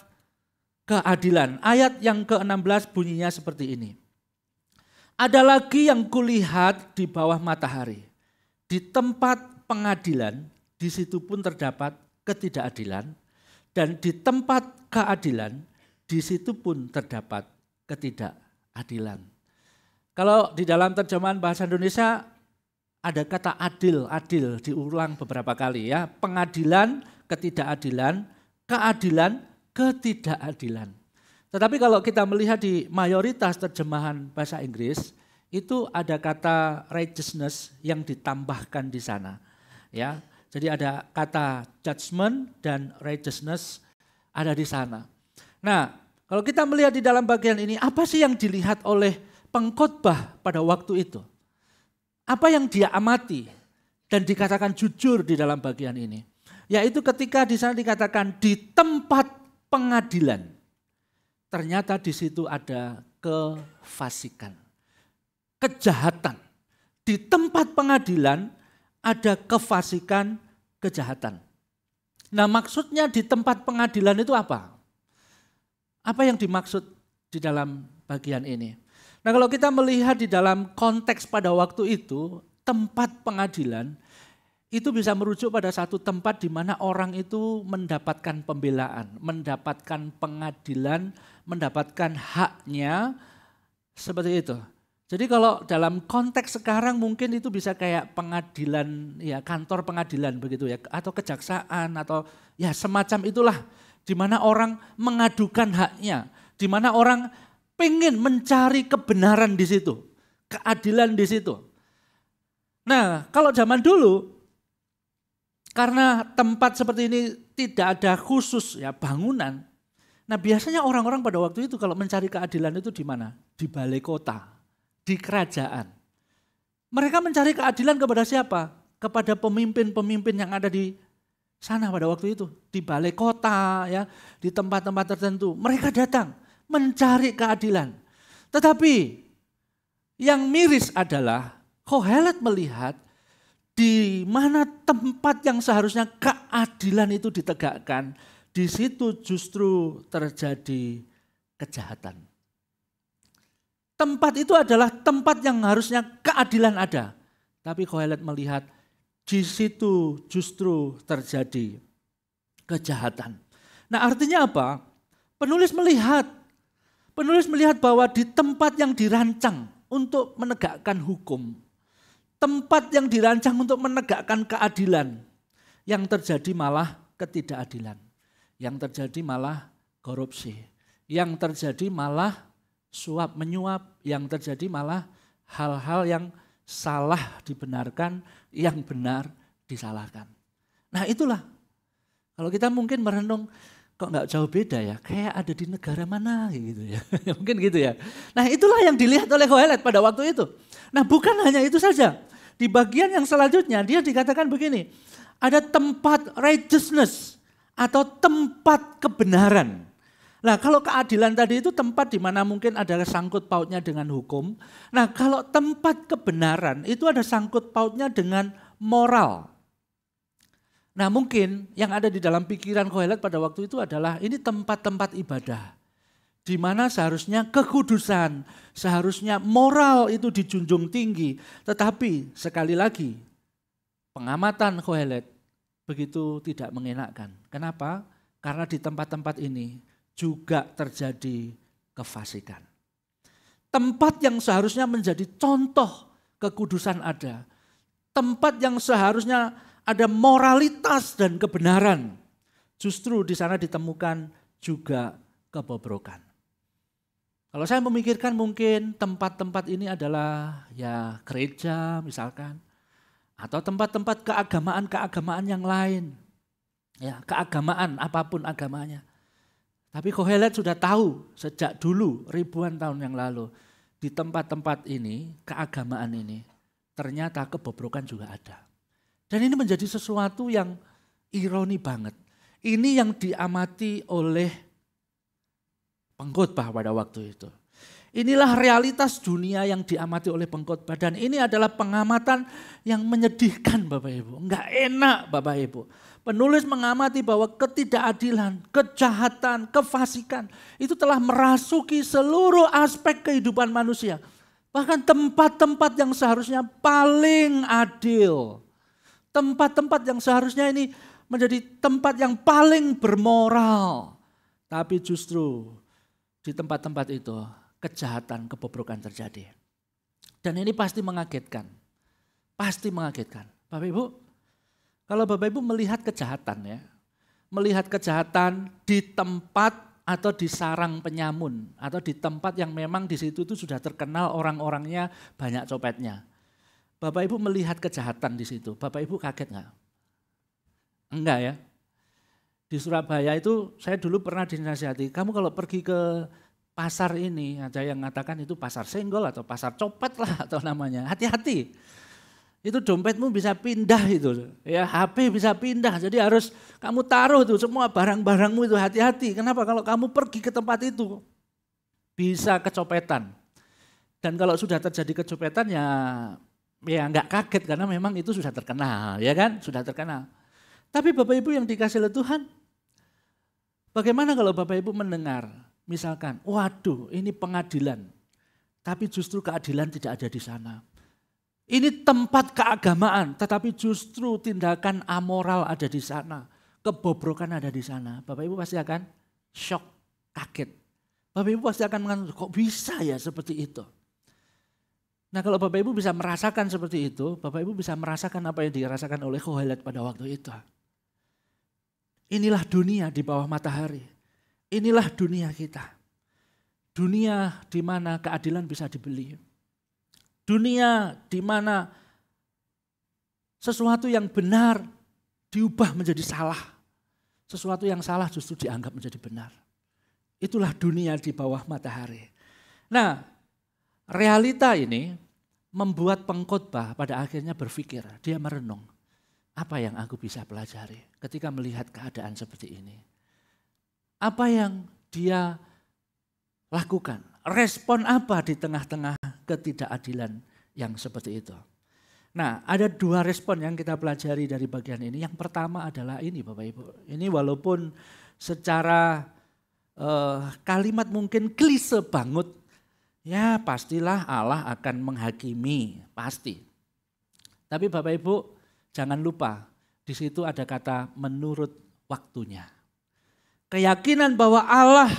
keadilan. Ayat yang ke-16 bunyinya seperti ini. Ada lagi yang kulihat di bawah matahari. Di tempat pengadilan, di situ pun terdapat ketidakadilan. Dan di tempat keadilan, di situ pun terdapat ketidakadilan. Kalau di dalam terjemahan bahasa Indonesia ada kata adil diulang beberapa kali ya. Pengadilan, ketidakadilan, keadilan, ketidakadilan. Tetapi kalau kita melihat di mayoritas terjemahan bahasa Inggris, itu ada kata righteousness yang ditambahkan di sana. Ya, jadi ada kata judgment dan righteousness ada di sana. Nah, kalau kita melihat di dalam bagian ini, apa sih yang dilihat oleh pengkhotbah pada waktu itu? Apa yang dia amati dan dikatakan jujur di dalam bagian ini? Yaitu ketika di sana dikatakan di tempat pengadilan. Ternyata di situ ada kefasikan, kejahatan. Di tempat pengadilan ada kefasikan, kejahatan. Nah, maksudnya di tempat pengadilan itu apa? Apa yang dimaksud di dalam bagian ini? Nah, kalau kita melihat di dalam konteks pada waktu itu, tempat pengadilan itu bisa merujuk pada satu tempat di mana orang itu mendapatkan pembelaan, mendapatkan pengadilan, mendapatkan haknya, seperti itu. Jadi kalau dalam konteks sekarang mungkin itu bisa kayak pengadilan, ya kantor pengadilan begitu ya, atau kejaksaan atau ya semacam itulah, di mana orang mengadukan haknya, di mana orang pengen mencari kebenaran di situ, keadilan di situ. Nah, kalau zaman dulu, karena tempat seperti ini tidak ada khusus ya bangunan. Nah, biasanya orang-orang pada waktu itu kalau mencari keadilan itu di mana? Di balai kota, di kerajaan. Mereka mencari keadilan kepada siapa? Kepada pemimpin-pemimpin yang ada di sana pada waktu itu, di balai kota ya, di tempat-tempat tertentu. Mereka datang mencari keadilan. Tetapi yang miris adalah Kohelet melihat di mana tempat yang seharusnya keadilan itu ditegakkan, di situ justru terjadi kejahatan. Tempat itu adalah tempat yang harusnya keadilan ada. Tapi Kohelet melihat di situ justru terjadi kejahatan. Nah, artinya apa? Penulis melihat bahwa di tempat yang dirancang untuk menegakkan hukum, tempat yang dirancang untuk menegakkan keadilan, yang terjadi malah ketidakadilan, yang terjadi malah korupsi, yang terjadi malah suap menyuap, yang terjadi malah hal-hal yang salah dibenarkan, yang benar disalahkan. Nah, itulah kalau kita mungkin merenung, kok nggak jauh beda ya, kayak ada di negara mana gitu ya, mungkin gitu ya. Nah, itulah yang dilihat oleh Kohelet pada waktu itu. Nah, bukan hanya itu saja. Di bagian yang selanjutnya dia dikatakan begini, ada tempat righteousness atau tempat kebenaran. Nah, kalau keadilan tadi itu tempat di mana mungkin ada sangkut pautnya dengan hukum. Nah, kalau tempat kebenaran itu ada sangkut pautnya dengan moral. Nah, mungkin yang ada di dalam pikiran Kohelet pada waktu itu adalah ini tempat-tempat ibadah. Di mana seharusnya kekudusan, seharusnya moral itu dijunjung tinggi. Tetapi sekali lagi pengamatan Kohelet begitu tidak mengenakkan. Kenapa? Karena di tempat-tempat ini juga terjadi kefasikan. Tempat yang seharusnya menjadi contoh kekudusan ada. Tempat yang seharusnya ada moralitas dan kebenaran. Justru di sana ditemukan juga kebobrokan. Kalau saya memikirkan mungkin tempat-tempat ini adalah ya gereja misalkan. Atau tempat-tempat keagamaan-keagamaan yang lain. Ya, keagamaan apapun agamanya. Tapi Kohelet sudah tahu sejak dulu ribuan tahun yang lalu. Di tempat-tempat ini, keagamaan ini ternyata kebobrokan juga ada. Dan ini menjadi sesuatu yang ironi banget. Ini yang diamati oleh pengkhotbah pada waktu itu. Inilah realitas dunia yang diamati oleh pengkhotbah. Dan ini adalah pengamatan yang menyedihkan Bapak Ibu. Enggak enak Bapak Ibu. Penulis mengamati bahwa ketidakadilan, kejahatan, kefasikan itu telah merasuki seluruh aspek kehidupan manusia. Bahkan tempat-tempat yang seharusnya paling adil. Tempat-tempat yang seharusnya ini menjadi tempat yang paling bermoral. Tapi justru di tempat-tempat itu kejahatan, kebobrokan terjadi. Dan ini pasti mengagetkan. pasti mengagetkan. Bapak Ibu, kalau Bapak Ibu melihat kejahatan ya, melihat kejahatan di tempat atau di sarang penyamun, atau di tempat yang memang di situ tuh sudah terkenal orang-orangnya banyak copetnya. Bapak Ibu melihat kejahatan di situ, Bapak Ibu kaget nggak? Enggak ya. Di Surabaya itu saya dulu pernah dinasihati, kamu kalau pergi ke pasar ini, ada yang mengatakan itu pasar senggol atau pasar copet lah atau namanya, hati-hati. Itu dompetmu bisa pindah itu, ya HP bisa pindah, jadi harus kamu taruh tuh semua barang-barangmu itu hati-hati. Kenapa? Kalau kamu pergi ke tempat itu bisa kecopetan. Dan kalau sudah terjadi kecopetan ya nggak kaget karena memang itu sudah terkenal, ya kan? Sudah terkenal. Tapi Bapak Ibu yang dikasih oleh Tuhan, bagaimana kalau Bapak Ibu mendengar misalkan, waduh ini pengadilan, tapi justru keadilan tidak ada di sana. Ini tempat keagamaan, tetapi justru tindakan amoral ada di sana. Kebobrokan ada di sana. Bapak Ibu pasti akan shock, kaget. Bapak Ibu pasti akan mengatakan, kok bisa ya seperti itu? Nah kalau Bapak Ibu bisa merasakan seperti itu, Bapak Ibu bisa merasakan apa yang dirasakan oleh Kohelet pada waktu itu. Inilah dunia di bawah matahari. Inilah dunia kita. Dunia di mana keadilan bisa dibeli. Dunia di mana sesuatu yang benar diubah menjadi salah. Sesuatu yang salah justru dianggap menjadi benar. Itulah dunia di bawah matahari. Nah, realita ini membuat pengkhotbah pada akhirnya berpikir, dia merenung. Apa yang aku bisa pelajari ketika melihat keadaan seperti ini? Apa yang dia lakukan? Respon apa di tengah-tengah ketidakadilan yang seperti itu? Nah, ada dua respon yang kita pelajari dari bagian ini. Yang pertama adalah ini Bapak Ibu. Ini walaupun secara kalimat mungkin klise banget, ya pastilah Allah akan menghakimi, pasti. Tapi Bapak Ibu jangan lupa, di situ ada kata menurut waktunya. Keyakinan bahwa Allah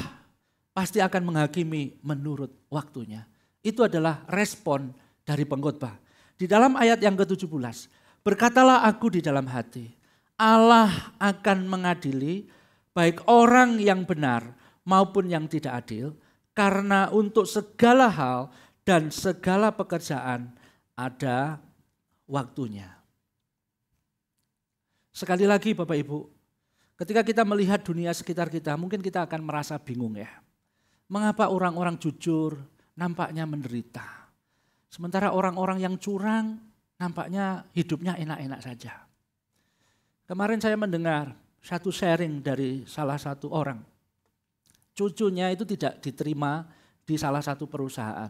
pasti akan menghakimi menurut waktunya. Itu adalah respon dari pengkhotbah. Di dalam ayat yang ke-17, berkatalah aku di dalam hati, Allah akan mengadili baik orang yang benar maupun yang tidak adil, karena untuk segala hal dan segala pekerjaan ada waktunya. Sekali lagi Bapak Ibu, ketika kita melihat dunia sekitar kita, mungkin kita akan merasa bingung ya. Mengapa orang-orang jujur nampaknya menderita? Sementara orang-orang yang curang nampaknya hidupnya enak-enak saja. Kemarin saya mendengar satu sharing dari salah satu orang. Cucunya itu tidak diterima di salah satu perusahaan.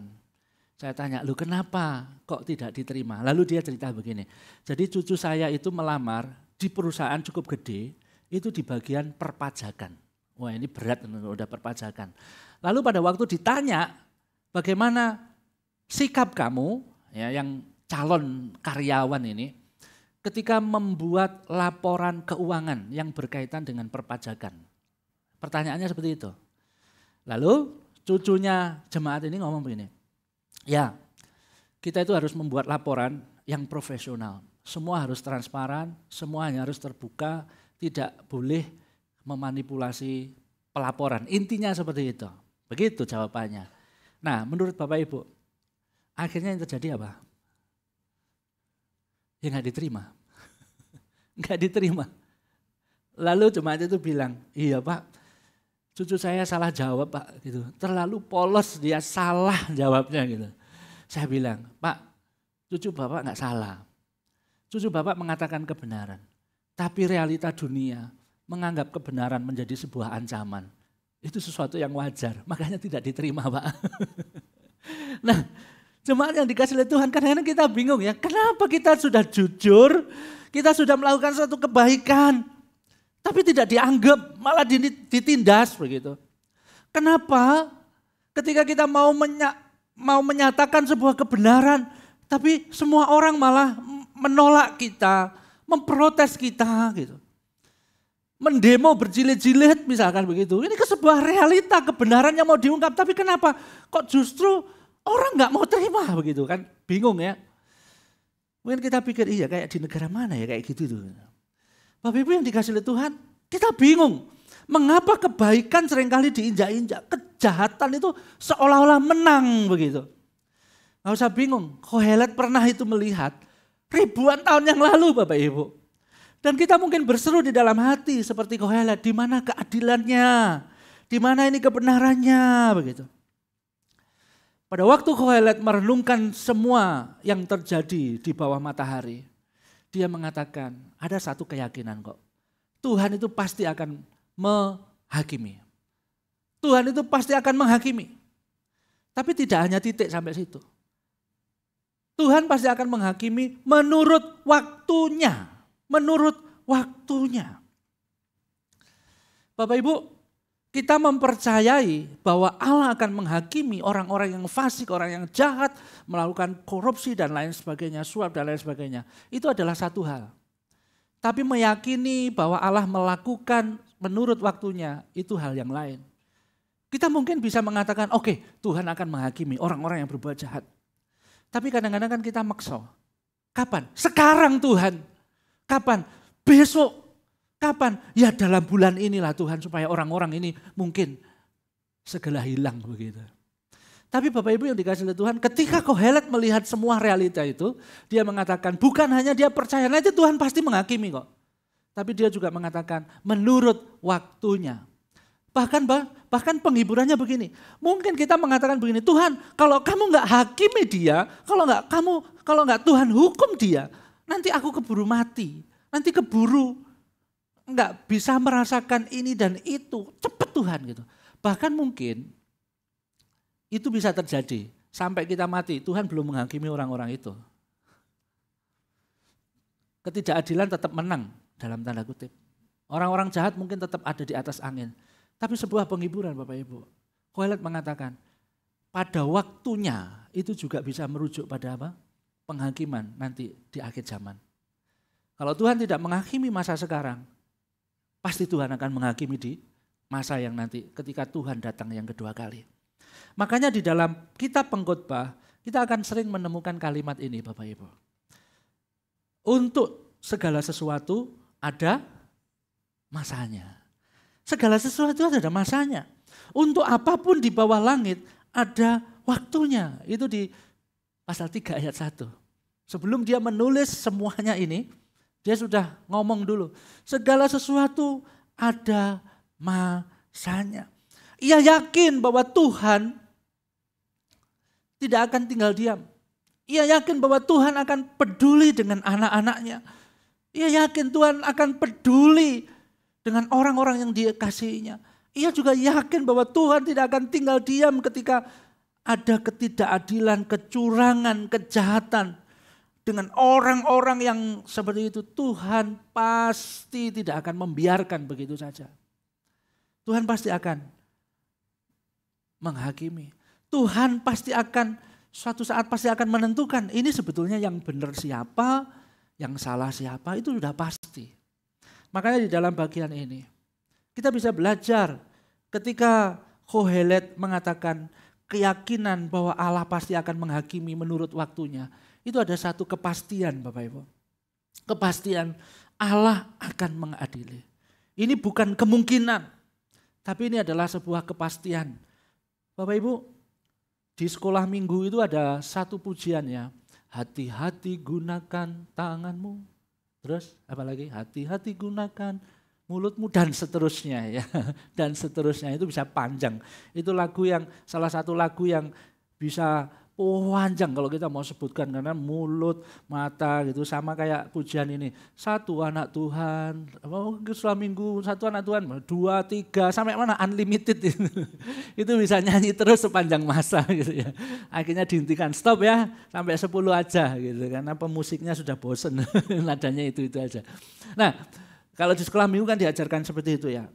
Saya tanya, lu kenapa kok tidak diterima? Lalu dia cerita begini, jadi cucu saya itu melamar di perusahaan cukup gede, itu di bagian perpajakan. Wah ini berat udah perpajakan. Lalu pada waktu ditanya bagaimana sikap kamu ya, yang calon karyawan ini ketika membuat laporan keuangan yang berkaitan dengan perpajakan. Pertanyaannya seperti itu. Lalu cucunya jemaat ini ngomong begini, ya kita itu harus membuat laporan yang profesional. Semua harus transparan, semuanya harus terbuka, tidak boleh memanipulasi pelaporan. Intinya seperti itu. Begitu jawabannya. Nah menurut Bapak Ibu, akhirnya yang terjadi apa? Ya nggak diterima. Nggak diterima. Lalu jemaat itu bilang, iya Pak, cucu saya salah jawab Pak. Gitu. Terlalu polos dia salah jawabnya gitu. Saya bilang, Pak, cucu Bapak nggak salah. Cucu Bapak mengatakan kebenaran. Tapi realita dunia menganggap kebenaran menjadi sebuah ancaman. Itu sesuatu yang wajar, makanya tidak diterima Pak. Nah, jemaat yang dikasih oleh Tuhan, kadang-kadang kita bingung ya, kenapa kita sudah jujur, kita sudah melakukan suatu kebaikan, tapi tidak dianggap, malah ditindas begitu. Kenapa ketika kita mau menyatakan sebuah kebenaran, tapi semua orang malah menolak kita, memprotes kita gitu. Mendemo berjilid-jilid misalkan begitu. Ini sebuah realita kebenaran yang mau diungkap, tapi kenapa kok justru orang nggak mau terima begitu kan? Bingung ya. Mungkin kita pikir iya kayak di negara mana ya kayak gitu tuh. Bapak Ibu yang dikasih oleh Tuhan, kita bingung. Mengapa kebaikan seringkali diinjak-injak, kejahatan itu seolah-olah menang begitu. Gak usah bingung, Kohelet pernah itu melihat ribuan tahun yang lalu Bapak Ibu. Dan kita mungkin berseru di dalam hati seperti Kohelet, di mana keadilannya, di mana ini kebenarannya begitu. Pada waktu Kohelet merenungkan semua yang terjadi di bawah matahari, dia mengatakan ada satu keyakinan kok. Tuhan itu pasti akan menghakimi. Tuhan itu pasti akan menghakimi. Tapi tidak hanya titik sampai situ. Tuhan pasti akan menghakimi menurut waktunya. Menurut waktunya. Bapak Ibu, kita mempercayai bahwa Allah akan menghakimi orang-orang yang fasik, orang yang jahat, melakukan korupsi dan lain sebagainya, suap dan lain sebagainya. Itu adalah satu hal. Tapi meyakini bahwa Allah melakukan menurut waktunya, itu hal yang lain. Kita mungkin bisa mengatakan, oke, Tuhan akan menghakimi orang-orang yang berbuat jahat. Tapi kadang-kadang kan kita maksa. Kapan? Sekarang Tuhan. Kapan? Besok. Kapan? Ya dalam bulan inilah Tuhan supaya orang-orang ini mungkin segera hilang begitu. Tapi Bapak Ibu yang dikasih oleh Tuhan, ketika Kohelet melihat semua realita itu, dia mengatakan bukan hanya dia percaya, nanti Tuhan pasti menghakimi kok. Tapi dia juga mengatakan menurut waktunya. Bahkan penghiburannya begini, mungkin kita mengatakan begini, Tuhan kalau kamu nggak hakimi dia, kalau nggak Tuhan hukum dia, nanti aku keburu mati, nanti keburu nggak bisa merasakan ini dan itu, cepat Tuhan gitu. Bahkan mungkin itu bisa terjadi sampai kita mati, Tuhan belum menghakimi orang-orang itu. Ketidakadilan tetap menang dalam tanda kutip. Orang-orang jahat mungkin tetap ada di atas angin. Tapi sebuah penghiburan Bapak Ibu. Kohelet mengatakan pada waktunya itu juga bisa merujuk pada apa? Penghakiman nanti di akhir zaman. Kalau Tuhan tidak menghakimi masa sekarang, pasti Tuhan akan menghakimi di masa yang nanti ketika Tuhan datang yang kedua kali. Makanya di dalam kitab Pengkhotbah kita akan sering menemukan kalimat ini Bapak Ibu. Untuk segala sesuatu ada masanya. Segala sesuatu ada masanya. Untuk apapun di bawah langit ada waktunya. Itu di pasal 3 ayat 1. Sebelum dia menulis semuanya ini, dia sudah ngomong dulu, segala sesuatu ada masanya. Ia yakin bahwa Tuhan tidak akan tinggal diam. Ia yakin bahwa Tuhan akan peduli dengan anak-anaknya. Ia yakin Tuhan akan peduli dengan orang-orang yang dikasihinya. Ia juga yakin bahwa Tuhan tidak akan tinggal diam ketika ada ketidakadilan, kecurangan, kejahatan. Dengan orang-orang yang seperti itu, Tuhan pasti tidak akan membiarkan begitu saja. Tuhan pasti akan menghakimi. Tuhan pasti akan suatu saat pasti akan menentukan ini sebetulnya yang benar siapa, yang salah siapa, itu sudah pasti. Makanya di dalam bagian ini kita bisa belajar ketika Kohelet mengatakan keyakinan bahwa Allah pasti akan menghakimi menurut waktunya. Itu ada satu kepastian Bapak Ibu. Kepastian Allah akan mengadili. Ini bukan kemungkinan, tapi ini adalah sebuah kepastian. Bapak Ibu, di sekolah minggu itu ada satu pujian ya. Hati-hati gunakan tanganmu. Terus apa lagi? Hati-hati gunakan mulutmu dan seterusnya ya. Dan seterusnya itu bisa panjang. Itu lagu yang salah satu lagu yang bisa panjang kalau kita mau sebutkan karena mulut, mata gitu sama kayak pujian ini. Satu anak Tuhan, setelah minggu satu anak Tuhan, 2, 3 sampai mana unlimited itu. Itu bisa nyanyi terus sepanjang masa gitu ya. Akhirnya dihentikan, stop ya sampai 10 aja gitu karena pemusiknya sudah bosen nadanya itu aja. Nah, kalau di sekolah minggu kan diajarkan seperti itu ya.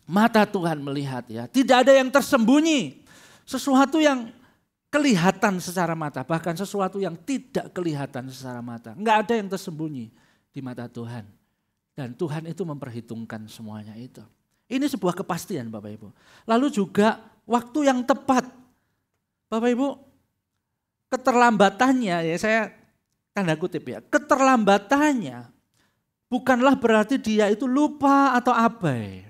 Mata Tuhan melihat ya, tidak ada yang tersembunyi. Sesuatu yang kelihatan secara mata, bahkan sesuatu yang tidak kelihatan secara mata. Enggak ada yang tersembunyi di mata Tuhan. Dan Tuhan itu memperhitungkan semuanya itu. Ini sebuah kepastian Bapak Ibu. Lalu juga waktu yang tepat. Bapak Ibu, keterlambatannya ya saya tanda kutip ya, keterlambatannya bukanlah berarti dia itu lupa atau abai.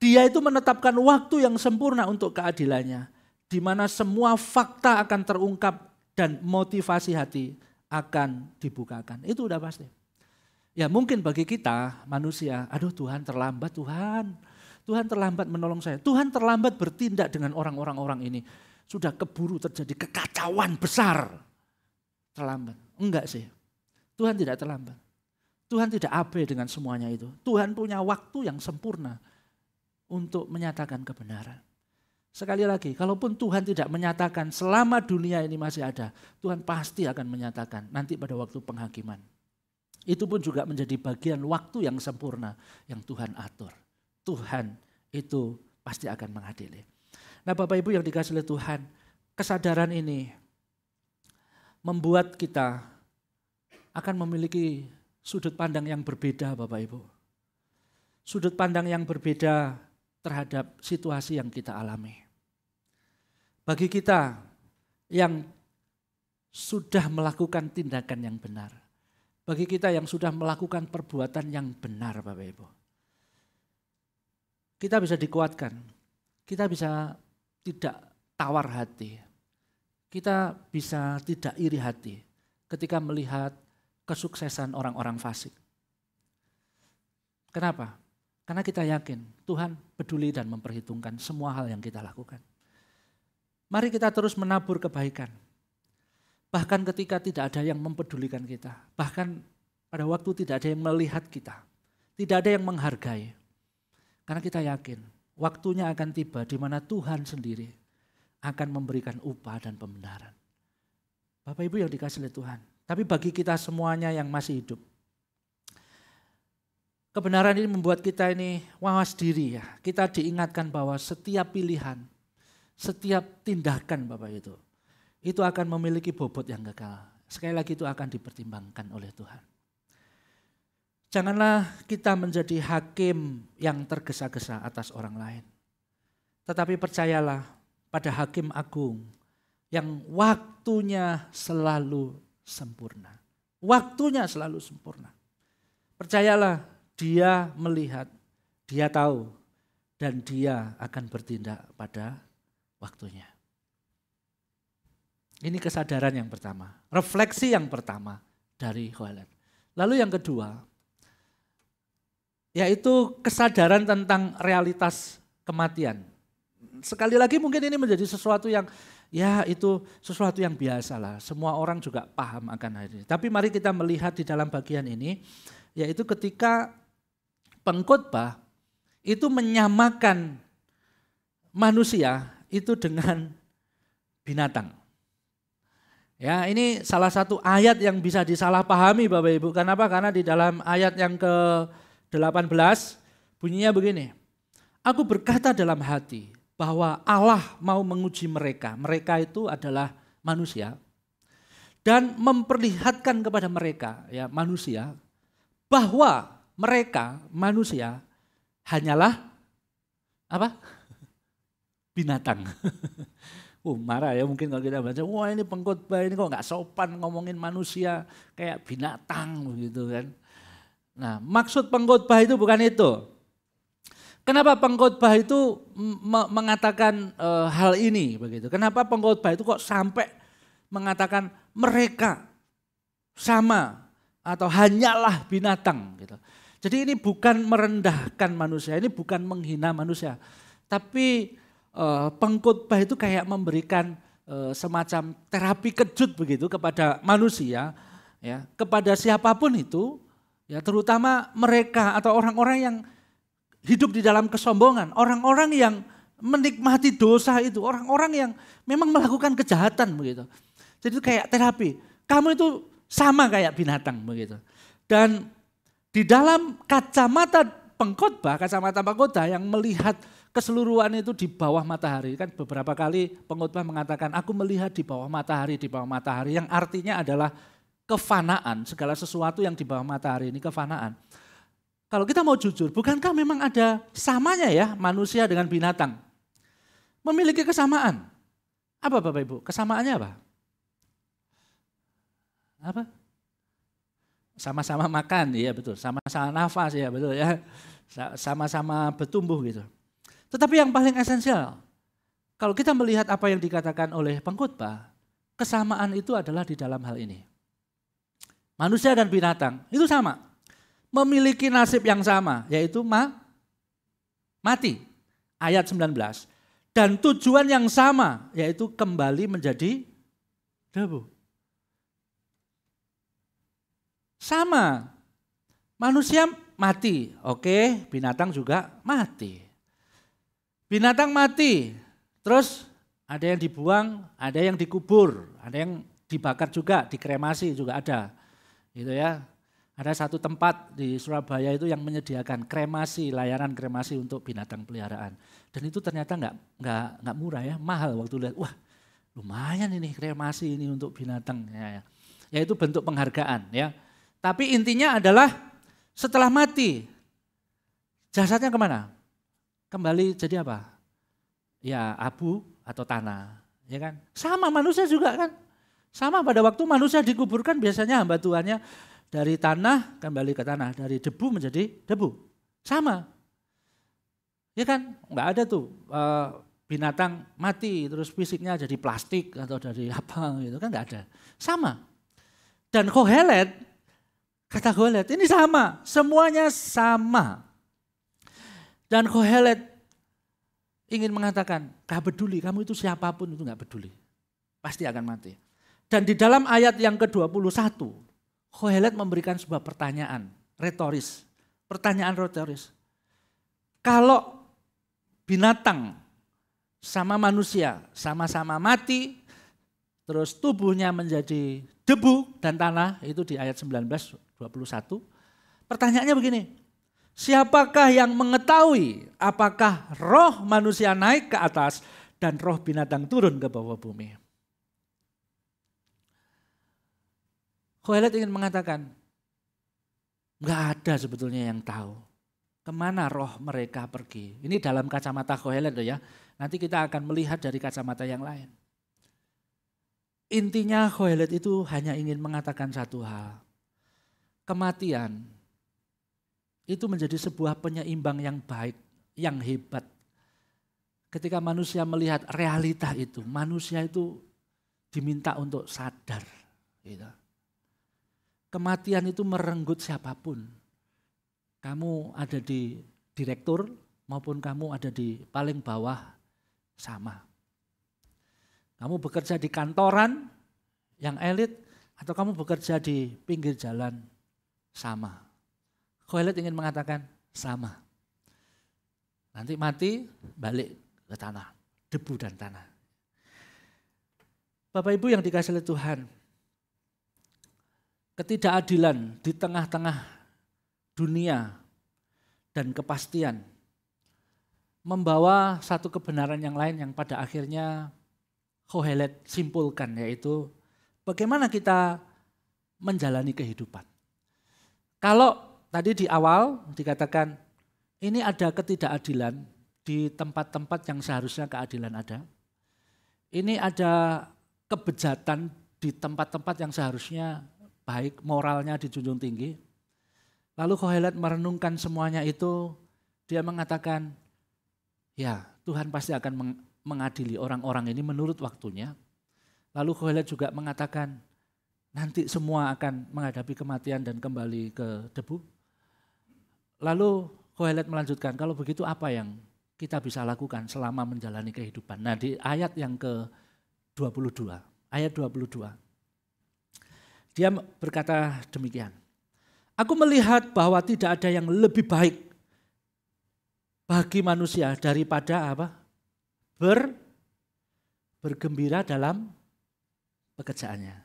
Dia itu menetapkan waktu yang sempurna untuk keadilannya, di mana semua fakta akan terungkap dan motivasi hati akan dibukakan. Itu udah pasti. Ya mungkin bagi kita manusia, aduh Tuhan terlambat Tuhan. Tuhan terlambat menolong saya. Tuhan terlambat bertindak dengan orang ini. Sudah keburu terjadi kekacauan besar. Terlambat. Enggak sih. Tuhan tidak terlambat. Tuhan tidak abai dengan semuanya itu. Tuhan punya waktu yang sempurna untuk menyatakan kebenaran. Sekali lagi, kalaupun Tuhan tidak menyatakan selama dunia ini masih ada, Tuhan pasti akan menyatakan nanti pada waktu penghakiman. Itu pun juga menjadi bagian waktu yang sempurna yang Tuhan atur. Tuhan itu pasti akan mengadili. Nah Bapak Ibu yang dikasihi oleh Tuhan, kesadaran ini membuat kita akan memiliki sudut pandang yang berbeda Bapak Ibu. Sudut pandang yang berbeda terhadap situasi yang kita alami. Bagi kita yang sudah melakukan tindakan yang benar, bagi kita yang sudah melakukan perbuatan yang benar Bapak Ibu, kita bisa dikuatkan, kita bisa tidak tawar hati, kita bisa tidak iri hati ketika melihat kesuksesan orang-orang fasik. Kenapa? Karena kita yakin Tuhan peduli dan memperhitungkan semua hal yang kita lakukan. Mari kita terus menabur kebaikan. Bahkan ketika tidak ada yang mempedulikan kita. Bahkan pada waktu tidak ada yang melihat kita. Tidak ada yang menghargai. Karena kita yakin waktunya akan tiba di mana Tuhan sendiri akan memberikan upah dan pembenaran. Bapak Ibu yang dikasihi oleh Tuhan. Tapi bagi kita semuanya yang masih hidup, kebenaran ini membuat kita ini wawas diri ya. Kita diingatkan bahwa setiap pilihan, setiap tindakan Bapak itu akan memiliki bobot yang kekal. Sekali lagi itu akan dipertimbangkan oleh Tuhan. Janganlah kita menjadi hakim yang tergesa-gesa atas orang lain. Tetapi percayalah pada hakim agung yang waktunya selalu sempurna. Waktunya selalu sempurna. Percayalah, dia melihat, dia tahu, dan dia akan bertindak pada waktunya. Ini kesadaran yang pertama, refleksi yang pertama dari Kohelet. Lalu yang kedua, yaitu kesadaran tentang realitas kematian. Sekali lagi mungkin ini menjadi sesuatu yang, ya itu sesuatu yang biasa lah. Semua orang juga paham akan hal ini. Tapi mari kita melihat di dalam bagian ini, yaitu ketika pengkhotbah itu menyamakan manusia itu dengan binatang. Ya, ini salah satu ayat yang bisa disalahpahami Bapak Ibu. Kenapa? Karena di dalam ayat yang ke-18 bunyinya begini. Aku berkata dalam hati bahwa Allah mau menguji mereka. Mereka itu adalah manusia. Dan memperlihatkan kepada mereka, ya manusia, bahwa mereka manusia hanyalah apa? Binatang. Marah ya mungkin kalau kita baca, wah ini pengkhotbah ini kok nggak sopan ngomongin manusia kayak binatang begitu kan. Nah maksud pengkhotbah itu bukan itu. Kenapa pengkhotbah itu mengatakan hal ini begitu? Kenapa pengkhotbah itu kok sampai mengatakan mereka sama atau hanyalah binatang gitu. Jadi ini bukan merendahkan manusia, ini bukan menghina manusia, tapi pengkhotbah itu kayak memberikan semacam terapi kejut begitu kepada manusia, ya, kepada siapapun itu, ya, terutama mereka atau orang-orang yang hidup di dalam kesombongan, orang-orang yang menikmati dosa itu, orang-orang yang memang melakukan kejahatan begitu. Jadi itu kayak terapi. Kamu itu sama kayak binatang begitu. Dan di dalam kacamata pengkhotbah yang melihat keseluruhan itu di bawah matahari. Kan beberapa kali pengkhotbah mengatakan aku melihat di bawah matahari, yang artinya adalah kefanaan, segala sesuatu yang di bawah matahari ini kefanaan. Kalau kita mau jujur, bukankah memang ada samanya ya manusia dengan binatang? Memiliki kesamaan. Apa Bapak Ibu? Kesamaannya apa? Apa? sama-sama makan, ya betul, sama-sama nafas, ya betul ya, sama-sama bertumbuh gitu. Tetapi yang paling esensial, kalau kita melihat apa yang dikatakan oleh pengkhotbah, kesamaan itu adalah di dalam hal ini. Manusia dan binatang itu sama, memiliki nasib yang sama, yaitu mati. Ayat 19. Dan tujuan yang sama, yaitu kembali menjadi debu. Sama, manusia mati, oke, binatang juga mati. Binatang mati, terus ada yang dibuang, ada yang dikubur, ada yang dibakar juga, dikremasi juga ada. Gitu ya. Ada satu tempat di Surabaya itu yang menyediakan kremasi, layanan kremasi untuk binatang peliharaan. Dan itu ternyata nggak murah ya, mahal waktu lihat. Wah, lumayan ini kremasi ini untuk binatang. Ya itu bentuk penghargaan ya. Tapi intinya adalah setelah mati, jasadnya kemana? Kembali jadi apa? Ya abu atau tanah, ya kan? Sama manusia juga kan? Sama pada waktu manusia dikuburkan biasanya hamba Tuhannya dari tanah kembali ke tanah, dari debu menjadi debu. Sama. Ya kan? Enggak ada tuh binatang mati terus fisiknya jadi plastik atau dari apa gitu kan, enggak ada. Sama. Dan Kohelet, kata Kohelet ini sama, semuanya sama. Dan Kohelet ingin mengatakan, gak peduli kamu itu siapapun itu gak peduli. Pasti akan mati. Dan di dalam ayat yang ke-21, Kohelet memberikan sebuah pertanyaan retoris. Pertanyaan retoris. Kalau binatang sama manusia sama-sama mati, terus tubuhnya menjadi debu dan tanah, itu di ayat 19-21. Pertanyaannya begini, siapakah yang mengetahui apakah roh manusia naik ke atas dan roh binatang turun ke bawah bumi? Kohelet ingin mengatakan, enggak ada sebetulnya yang tahu kemana roh mereka pergi. Ini dalam kacamata Kohelet ya, nanti kita akan melihat dari kacamata yang lain. Intinya Kohelet itu hanya ingin mengatakan satu hal. Kematian itu menjadi sebuah penyeimbang yang baik, yang hebat. Ketika manusia melihat realita itu, manusia itu diminta untuk sadar. Gitu. Kematian itu merenggut siapapun. Kamu ada di direktur maupun kamu ada di paling bawah, sama. Kamu bekerja di kantoran yang elit atau kamu bekerja di pinggir jalan, sama. Kohelet ingin mengatakan sama. Nanti mati balik ke tanah, debu dan tanah. Bapak Ibu yang dikasihi oleh Tuhan, ketidakadilan di tengah-tengah dunia dan kepastian membawa satu kebenaran yang lain yang pada akhirnya Kohelet simpulkan, yaitu bagaimana kita menjalani kehidupan. Kalau tadi di awal dikatakan ini ada ketidakadilan di tempat-tempat yang seharusnya keadilan ada. Ini ada kebejatan di tempat-tempat yang seharusnya baik, moralnya dijunjung tinggi. Lalu Kohelet merenungkan semuanya itu, dia mengatakan, ya Tuhan pasti akan mengadili orang-orang ini menurut waktunya. Lalu Kohelet juga mengatakan, nanti semua akan menghadapi kematian dan kembali ke debu. Lalu Kohelet melanjutkan, kalau begitu apa yang kita bisa lakukan selama menjalani kehidupan. Nah di ayat yang ke-22, ayat 22. Dia berkata demikian, aku melihat bahwa tidak ada yang lebih baik bagi manusia daripada apa? Bergembira dalam pekerjaannya.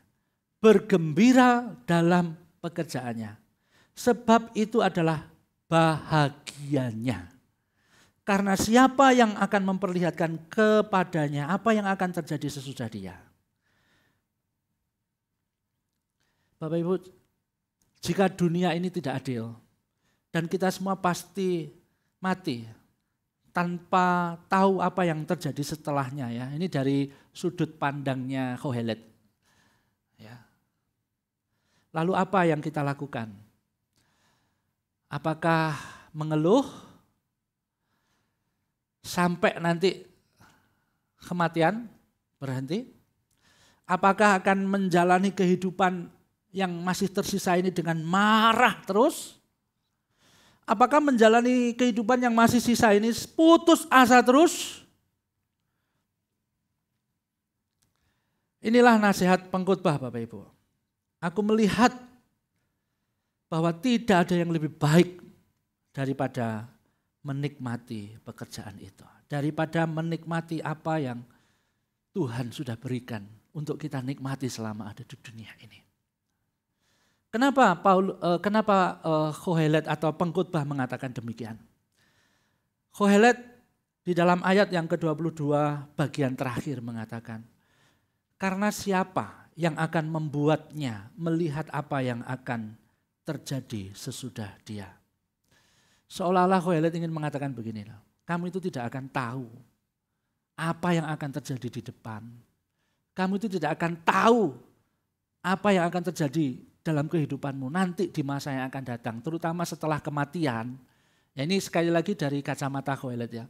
Bergembira dalam pekerjaannya. Sebab itu adalah bahagianya. Karena siapa yang akan memperlihatkan kepadanya apa yang akan terjadi sesudah dia. Bapak Ibu, jika dunia ini tidak adil dan kita semua pasti mati tanpa tahu apa yang terjadi setelahnya ya. Ini dari sudut pandangnya Kohelet. Ya. Lalu apa yang kita lakukan? Apakah mengeluh sampai nanti kematian berhenti? Apakah akan menjalani kehidupan yang masih tersisa ini dengan marah terus? Apakah menjalani kehidupan yang masih sisa ini putus asa terus? Inilah nasihat pengkhotbah Bapak Ibu. Aku melihat bahwa tidak ada yang lebih baik daripada menikmati pekerjaan itu. Daripada menikmati apa yang Tuhan sudah berikan untuk kita nikmati selama ada di dunia ini. Kenapa Kohelet atau pengkhotbah mengatakan demikian? Kohelet di dalam ayat yang ke-22 bagian terakhir mengatakan, karena siapa yang akan membuatnya melihat apa yang akan terjadi sesudah dia. Seolah-olah Kohelet ingin mengatakan begini, kamu itu tidak akan tahu apa yang akan terjadi di depan. Kamu itu tidak akan tahu apa yang akan terjadi dalam kehidupanmu nanti di masa yang akan datang, terutama setelah kematian. Ya, ini sekali lagi dari kacamata Kohelet ya.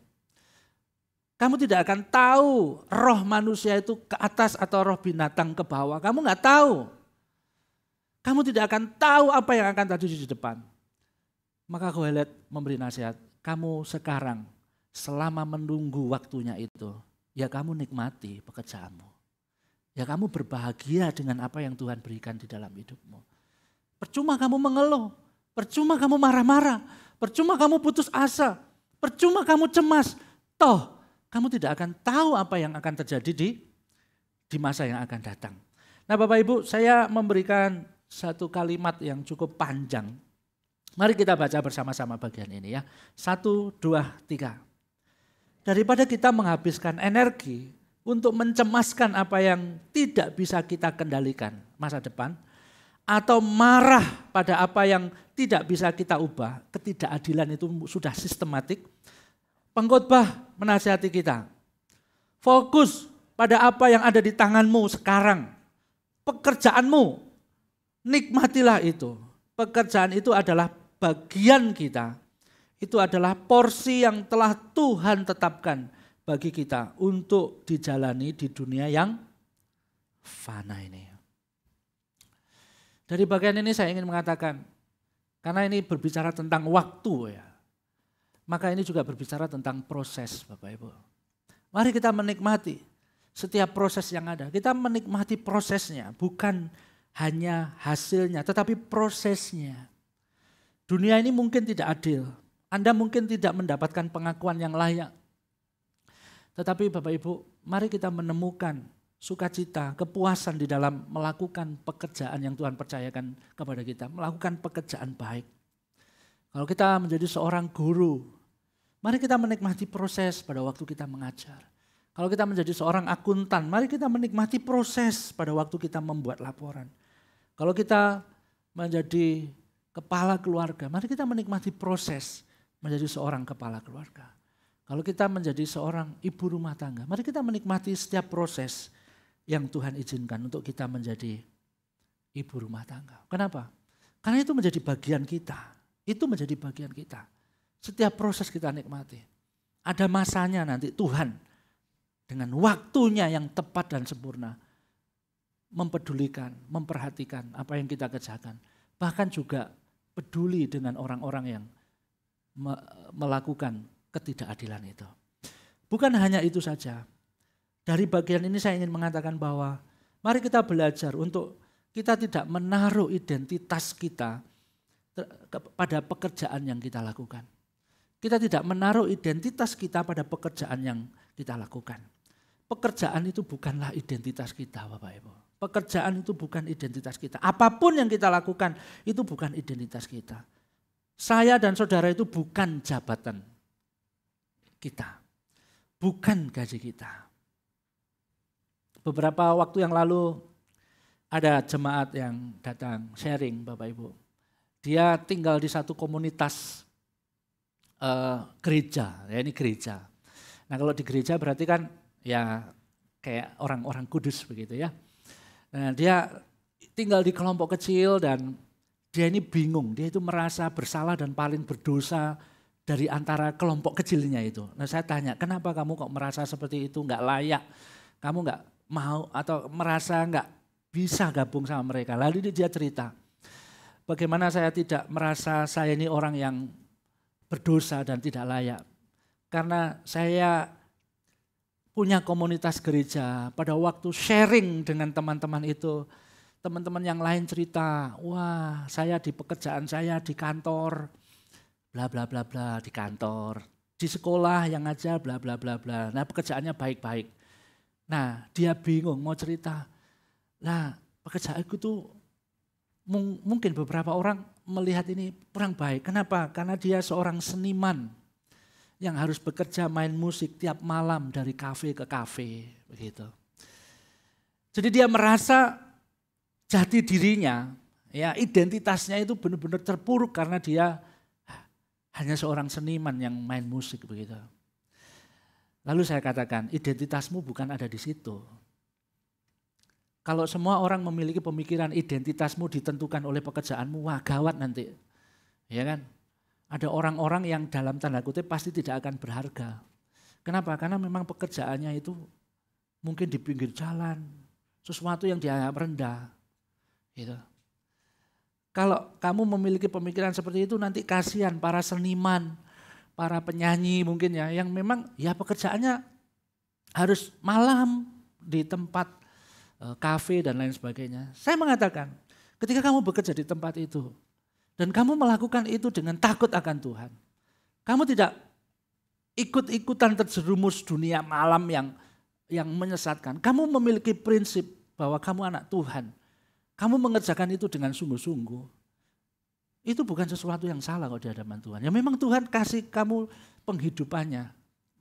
Kamu tidak akan tahu roh manusia itu ke atas atau roh binatang ke bawah. Kamu nggak tahu. Kamu tidak akan tahu apa yang akan terjadi di depan. Maka Kohelet memberi nasihat, kamu sekarang selama menunggu waktunya itu, ya kamu nikmati pekerjaanmu. Ya kamu berbahagia dengan apa yang Tuhan berikan di dalam hidupmu. Percuma kamu mengeluh, percuma kamu marah-marah, percuma kamu putus asa, percuma kamu cemas. Toh kamu tidak akan tahu apa yang akan terjadi di masa yang akan datang. Nah Bapak Ibu, saya memberikan satu kalimat yang cukup panjang. Mari kita baca bersama-sama bagian ini ya. 1, 2, 3. Daripada kita menghabiskan energi untuk mencemaskan apa yang tidak bisa kita kendalikan masa depan, atau marah pada apa yang tidak bisa kita ubah, ketidakadilan itu sudah sistematik, pengkhotbah menasihati kita, fokus pada apa yang ada di tanganmu sekarang, pekerjaanmu, nikmatilah itu. Pekerjaan itu adalah bagian kita, itu adalah porsi yang telah Tuhan tetapkan bagi kita untuk dijalani di dunia yang fana ini. Dari bagian ini saya ingin mengatakan, karena ini berbicara tentang waktu ya, maka ini juga berbicara tentang proses Bapak Ibu. Mari kita menikmati setiap proses yang ada. Kita menikmati prosesnya, bukan hanya hasilnya, tetapi prosesnya. Dunia ini mungkin tidak adil. Anda mungkin tidak mendapatkan pengakuan yang layak. Tetapi Bapak Ibu, mari kita menemukan sukacita, kepuasan di dalam melakukan pekerjaan yang Tuhan percayakan kepada kita. Melakukan pekerjaan baik. Kalau kita menjadi seorang guru, mari kita menikmati proses pada waktu kita mengajar. Kalau kita menjadi seorang akuntan, mari kita menikmati proses pada waktu kita membuat laporan. Kalau kita menjadi kepala keluarga, mari kita menikmati proses menjadi seorang kepala keluarga. Kalau kita menjadi seorang ibu rumah tangga, mari kita menikmati setiap proses yang Tuhan izinkan untuk kita menjadi ibu rumah tangga. Kenapa? Karena itu menjadi bagian kita. Itu menjadi bagian kita. Setiap proses kita nikmati. Ada masanya nanti Tuhan dengan waktunya yang tepat dan sempurna mempedulikan, memperhatikan apa yang kita kerjakan. Bahkan juga peduli dengan orang-orang yang melakukan ketidakadilan itu. Bukan hanya itu saja. Dari bagian ini saya ingin mengatakan bahwa mari kita belajar untuk kita tidak menaruh identitas kita pada pekerjaan yang kita lakukan. Kita tidak menaruh identitas kita pada pekerjaan yang kita lakukan. Pekerjaan itu bukanlah identitas kita Bapak Ibu. Pekerjaan itu bukan identitas kita. Apapun yang kita lakukan itu bukan identitas kita. Saya dan saudara itu bukan jabatan kita. Bukan gaji kita. Beberapa waktu yang lalu ada jemaat yang datang sharing Bapak Ibu. Dia tinggal di satu komunitas gereja, ya ini gereja. Nah kalau di gereja berarti kan ya kayak orang-orang kudus begitu ya. Nah dia tinggal di kelompok kecil dan dia ini bingung. Dia itu merasa bersalah dan paling berdosa dari antara kelompok kecilnya itu. Nah saya tanya, kenapa kamu kok merasa seperti itu, nggak layak? Kamu nggak mau atau merasa nggak bisa gabung sama mereka? Lalu dia cerita, bagaimana saya tidak merasa saya ini orang yang berdosa dan tidak layak. Karena saya punya komunitas gereja, pada waktu sharing dengan teman-teman itu, teman-teman yang lain cerita, wah saya di pekerjaan saya di kantor, bla bla bla bla di kantor, di sekolah yang ngajar bla bla bla bla. Nah pekerjaannya baik-baik. Nah dia bingung mau cerita. Nah pekerjaanku tuh mungkin beberapa orang melihat ini kurang baik. Kenapa? Karena dia seorang seniman yang harus bekerja main musik tiap malam dari kafe ke kafe, begitu. Jadi dia merasa jati dirinya, ya identitasnya itu benar-benar terpuruk karena dia hanya seorang seniman yang main musik, begitu. Lalu saya katakan, identitasmu bukan ada di situ. Kalau semua orang memiliki pemikiran identitasmu ditentukan oleh pekerjaanmu, wah gawat nanti, ya kan? Ada orang-orang yang dalam tanda kutip pasti tidak akan berharga. Kenapa? Karena memang pekerjaannya itu mungkin di pinggir jalan, sesuatu yang dianggap rendah. Gitu. Kalau kamu memiliki pemikiran seperti itu nanti kasihan para seniman, para penyanyi mungkin ya, yang memang ya pekerjaannya harus malam di tempat kafe dan lain sebagainya. Saya mengatakan ketika kamu bekerja di tempat itu, dan kamu melakukan itu dengan takut akan Tuhan. Kamu tidak ikut-ikutan terjerumus dunia malam yang menyesatkan. Kamu memiliki prinsip bahwa kamu anak Tuhan. Kamu mengerjakan itu dengan sungguh-sungguh. Itu bukan sesuatu yang salah kalau di hadapan Tuhan. Ya memang Tuhan kasih kamu penghidupannya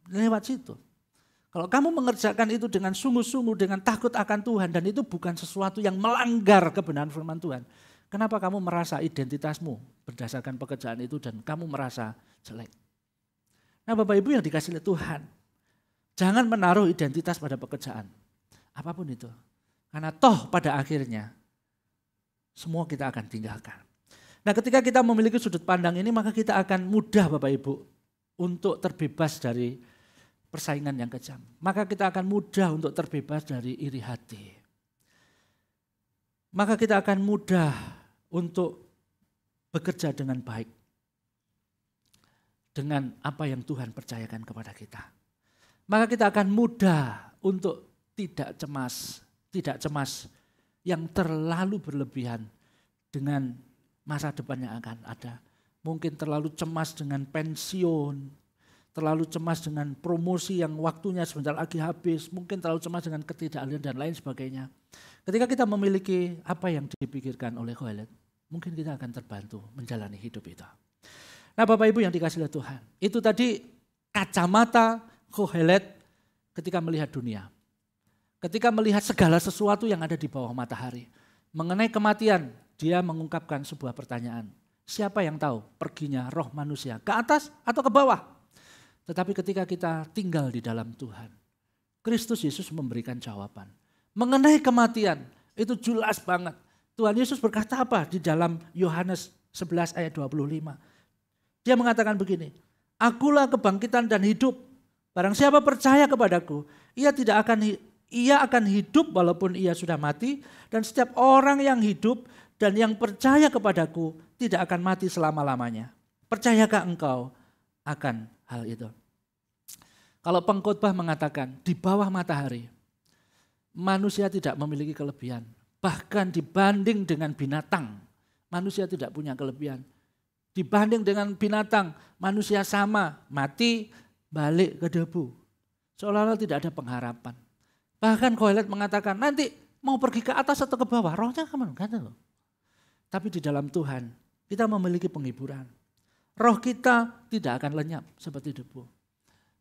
lewat situ. Kalau kamu mengerjakan itu dengan sungguh-sungguh, dengan takut akan Tuhan, dan itu bukan sesuatu yang melanggar kebenaran firman Tuhan. Kenapa kamu merasa identitasmu berdasarkan pekerjaan itu dan kamu merasa jelek? Nah Bapak Ibu yang dikasih oleh Tuhan, jangan menaruh identitas pada pekerjaan. Apapun itu. Karena toh pada akhirnya semua kita akan tinggalkan. Nah ketika kita memiliki sudut pandang ini maka kita akan mudah Bapak Ibu untuk terbebas dari persaingan yang kejam. Maka kita akan mudah untuk terbebas dari iri hati. Maka kita akan mudah untuk bekerja dengan baik. Dengan apa yang Tuhan percayakan kepada kita. Maka kita akan mudah untuk tidak cemas yang terlalu berlebihan dengan masa depan yang akan ada. Mungkin terlalu cemas dengan pensiun, terlalu cemas dengan promosi yang waktunya sebentar lagi habis, mungkin terlalu cemas dengan ketidakadilan dan lain sebagainya. Ketika kita memiliki apa yang dipikirkan oleh Kohelet, mungkin kita akan terbantu menjalani hidup itu. Nah Bapak Ibu yang dikasih oleh Tuhan, itu tadi kacamata Kohelet ketika melihat dunia. Ketika melihat segala sesuatu yang ada di bawah matahari. Mengenai kematian, dia mengungkapkan sebuah pertanyaan. Siapa yang tahu perginya roh manusia ke atas atau ke bawah? Tetapi ketika kita tinggal di dalam Tuhan, Kristus Yesus memberikan jawaban. Mengenai kematian, itu jelas banget. Tuhan Yesus berkata apa di dalam Yohanes 11 ayat 25. Dia mengatakan begini, akulah kebangkitan dan hidup. Barang siapa percaya kepadaku, ia akan hidup walaupun ia sudah mati. Dan setiap orang yang hidup dan yang percaya kepadaku tidak akan mati selama-lamanya. Percayakah engkau akan hal itu? Kalau pengkhotbah mengatakan di bawah matahari, manusia tidak memiliki kelebihan. Bahkan dibanding dengan binatang, manusia tidak punya kelebihan. Dibanding dengan binatang, manusia sama, mati, balik ke debu. Seolah-olah tidak ada pengharapan. Bahkan Kohelet mengatakan, nanti mau pergi ke atas atau ke bawah, rohnya kemana? Kan loh. Tapi di dalam Tuhan, kita memiliki penghiburan. Roh kita tidak akan lenyap seperti debu.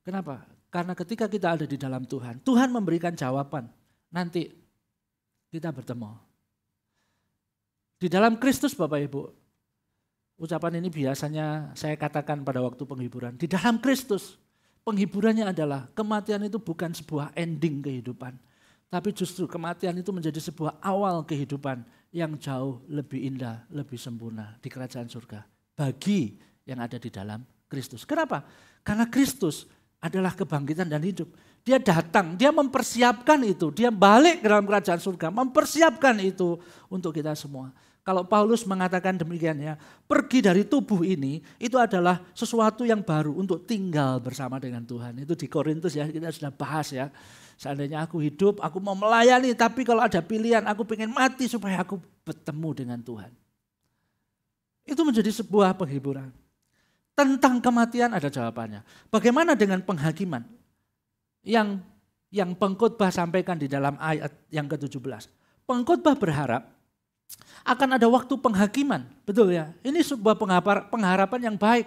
Kenapa? Karena ketika kita ada di dalam Tuhan, Tuhan memberikan jawaban. Nanti kita bertemu. Di dalam Kristus Bapak Ibu, ucapan ini biasanya saya katakan pada waktu penghiburan. Di dalam Kristus, penghiburannya adalah kematian itu bukan sebuah ending kehidupan. Tapi justru kematian itu menjadi sebuah awal kehidupan yang jauh lebih indah, lebih sempurna di kerajaan surga bagi yang ada di dalam Kristus. Kenapa? Karena Kristus adalah kebangkitan dan hidup. Dia datang, dia mempersiapkan itu, dia balik ke dalam kerajaan surga, mempersiapkan itu untuk kita semua. Kalau Paulus mengatakan demikian ya, pergi dari tubuh ini, itu adalah sesuatu yang baru untuk tinggal bersama dengan Tuhan. Itu di Korintus ya, kita sudah bahas ya. Seandainya aku hidup, aku mau melayani, tapi kalau ada pilihan, aku pengen mati supaya aku bertemu dengan Tuhan. Itu menjadi sebuah penghiburan. Tentang kematian ada jawabannya. Bagaimana dengan penghakiman? Yang pengkhotbah sampaikan di dalam ayat yang ke-17. Pengkhotbah berharap akan ada waktu penghakiman. Betul ya? Ini sebuah pengharapan yang baik.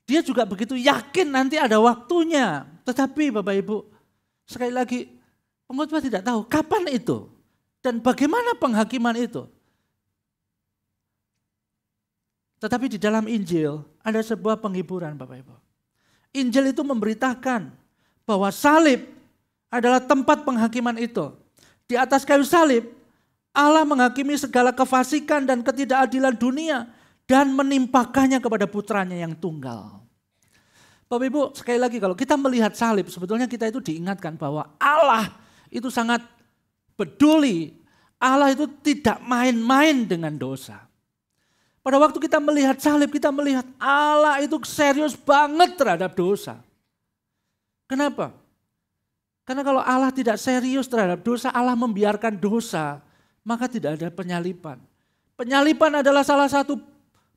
Dia juga begitu yakin nanti ada waktunya. Tetapi Bapak Ibu, sekali lagi pengkhotbah tidak tahu kapan itu. Dan bagaimana penghakiman itu. Tetapi di dalam Injil ada sebuah penghiburan Bapak Ibu. Injil itu memberitakan bahwa salib adalah tempat penghakiman itu. Di atas kayu salib, Allah menghakimi segala kefasikan dan ketidakadilan dunia dan menimpakannya kepada putranya yang tunggal. Bapak Ibu, sekali lagi kalau kita melihat salib, sebetulnya kita itu diingatkan bahwa Allah itu sangat peduli. Allah itu tidak main-main dengan dosa. Pada waktu kita melihat salib, kita melihat Allah itu serius banget terhadap dosa. Kenapa? Karena kalau Allah tidak serius terhadap dosa, Allah membiarkan dosa, maka tidak ada penyalipan. Penyalipan adalah salah satu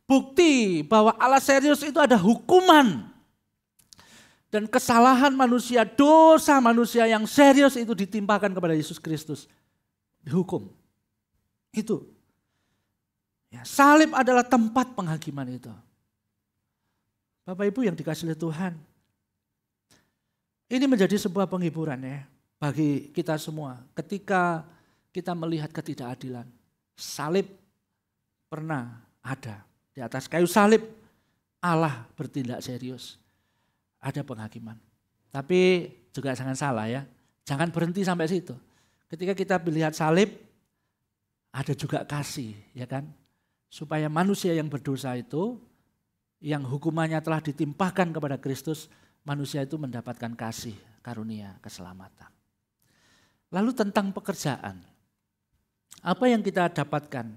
bukti bahwa Allah serius, itu ada hukuman. Dan kesalahan manusia, dosa manusia yang serius itu ditimpakan kepada Yesus Kristus. Dihukum. Itu. Ya, salib adalah tempat penghakiman itu. Bapak Ibu yang dikasihi oleh Tuhan. Ini menjadi sebuah penghiburan ya bagi kita semua. Ketika kita melihat ketidakadilan. Salib pernah ada. Di atas kayu salib Allah bertindak serius. Ada penghakiman. Tapi juga jangan salah ya. Jangan berhenti sampai situ. Ketika kita melihat salib ada juga kasih ya kan. Supaya manusia yang berdosa itu yang hukumannya telah ditimpahkan kepada Kristus, manusia itu mendapatkan kasih, karunia, keselamatan. Lalu tentang pekerjaan. Apa yang kita dapatkan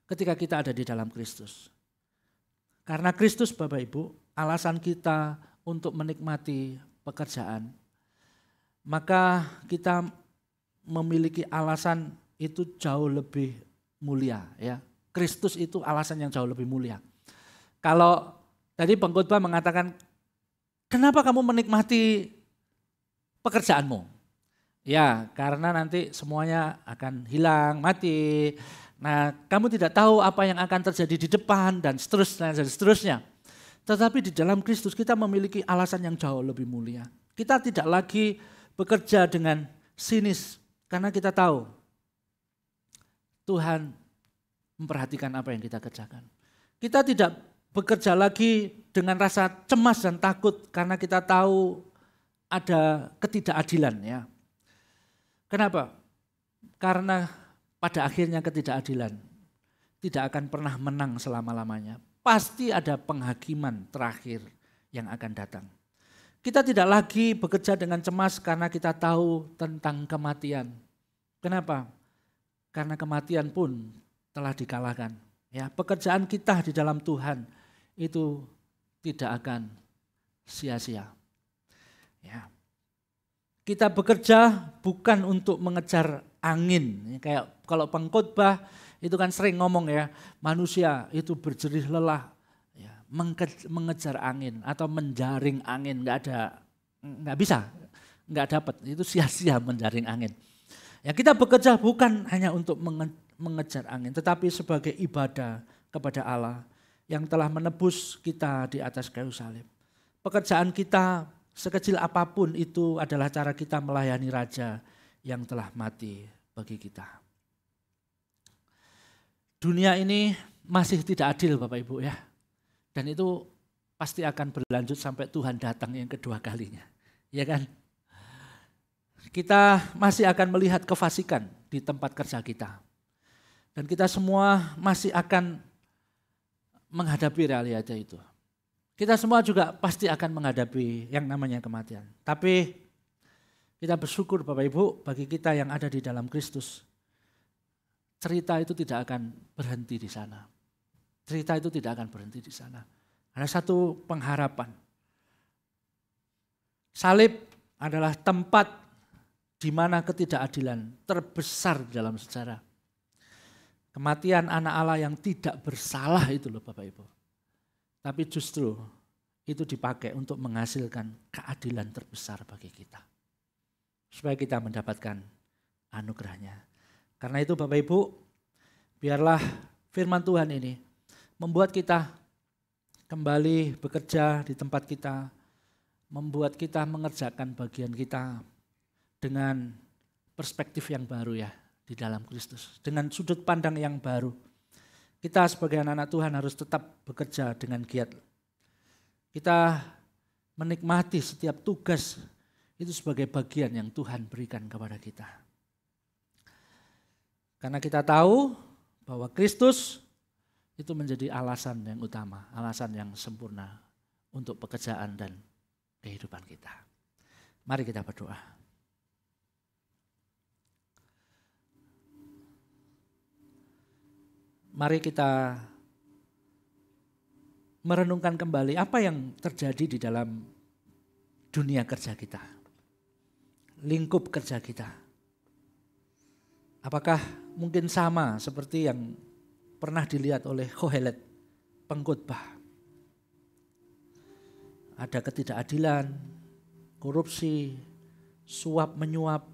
ketika kita ada di dalam Kristus? Karena Kristus Bapak Ibu, alasan kita untuk menikmati pekerjaan, maka kita memiliki alasan itu jauh lebih mulia ya. Kristus itu alasan yang jauh lebih mulia. Kalau tadi pengkhotbah mengatakan, kenapa kamu menikmati pekerjaanmu? Ya, karena nanti semuanya akan hilang, mati. Nah, kamu tidak tahu apa yang akan terjadi di depan dan seterusnya dan seterusnya. Tetapi di dalam Kristus kita memiliki alasan yang jauh lebih mulia. Kita tidak lagi bekerja dengan sinis karena kita tahu Tuhan memperhatikan apa yang kita kerjakan. Kita tidak bekerja lagi dengan rasa cemas dan takut karena kita tahu ada ketidakadilan ya. Kenapa? Karena pada akhirnya ketidakadilan tidak akan pernah menang selama-lamanya. Pasti ada penghakiman terakhir yang akan datang. Kita tidak lagi bekerja dengan cemas karena kita tahu tentang kematian. Kenapa? Karena kematian pun telah dikalahkan. Ya, pekerjaan kita di dalam Tuhan itu tidak akan sia-sia. Ya. Kita bekerja bukan untuk mengejar angin. Kayak kalau pengkhotbah itu kan sering ngomong ya, manusia itu berjerih lelah ya, mengejar angin atau menjaring angin, nggak bisa, nggak dapat, itu sia-sia menjaring angin. Ya, kita bekerja bukan hanya untuk mengejar angin, tetapi sebagai ibadah kepada Allah yang telah menebus kita di atas kayu salib. Pekerjaan kita sekecil apapun itu adalah cara kita melayani Raja yang telah mati bagi kita. Dunia ini masih tidak adil Bapak Ibu ya. Dan itu pasti akan berlanjut sampai Tuhan datang yang kedua kalinya. Ya kan? Kita masih akan melihat kefasikan di tempat kerja kita. Dan kita semua masih akan menghadapi realita itu. Kita semua juga pasti akan menghadapi yang namanya kematian. Tapi kita bersyukur Bapak Ibu, bagi kita yang ada di dalam Kristus, cerita itu tidak akan berhenti di sana. Cerita itu tidak akan berhenti di sana. Ada satu pengharapan. Salib adalah tempat di mana ketidakadilan terbesar dalam sejarah. Kematian anak Allah yang tidak bersalah itu loh Bapak Ibu. Tapi justru itu dipakai untuk menghasilkan keadilan terbesar bagi kita. Supaya kita mendapatkan anugerahnya. Karena itu Bapak Ibu, biarlah firman Tuhan ini membuat kita kembali bekerja di tempat kita, membuat kita mengerjakan bagian kita dengan perspektif yang baru ya di dalam Kristus. Dengan sudut pandang yang baru. Kita sebagai anak-anak Tuhan harus tetap bekerja dengan giat. Kita menikmati setiap tugas itu sebagai bagian yang Tuhan berikan kepada kita. Karena kita tahu bahwa Kristus itu menjadi alasan yang utama, alasan yang sempurna untuk pekerjaan dan kehidupan kita. Mari kita berdoa. Mari kita merenungkan kembali apa yang terjadi di dalam dunia kerja kita. Lingkup kerja kita. Apakah mungkin sama seperti yang pernah dilihat oleh Kohelet, pengkhotbah? Ada ketidakadilan, korupsi, suap menyuap.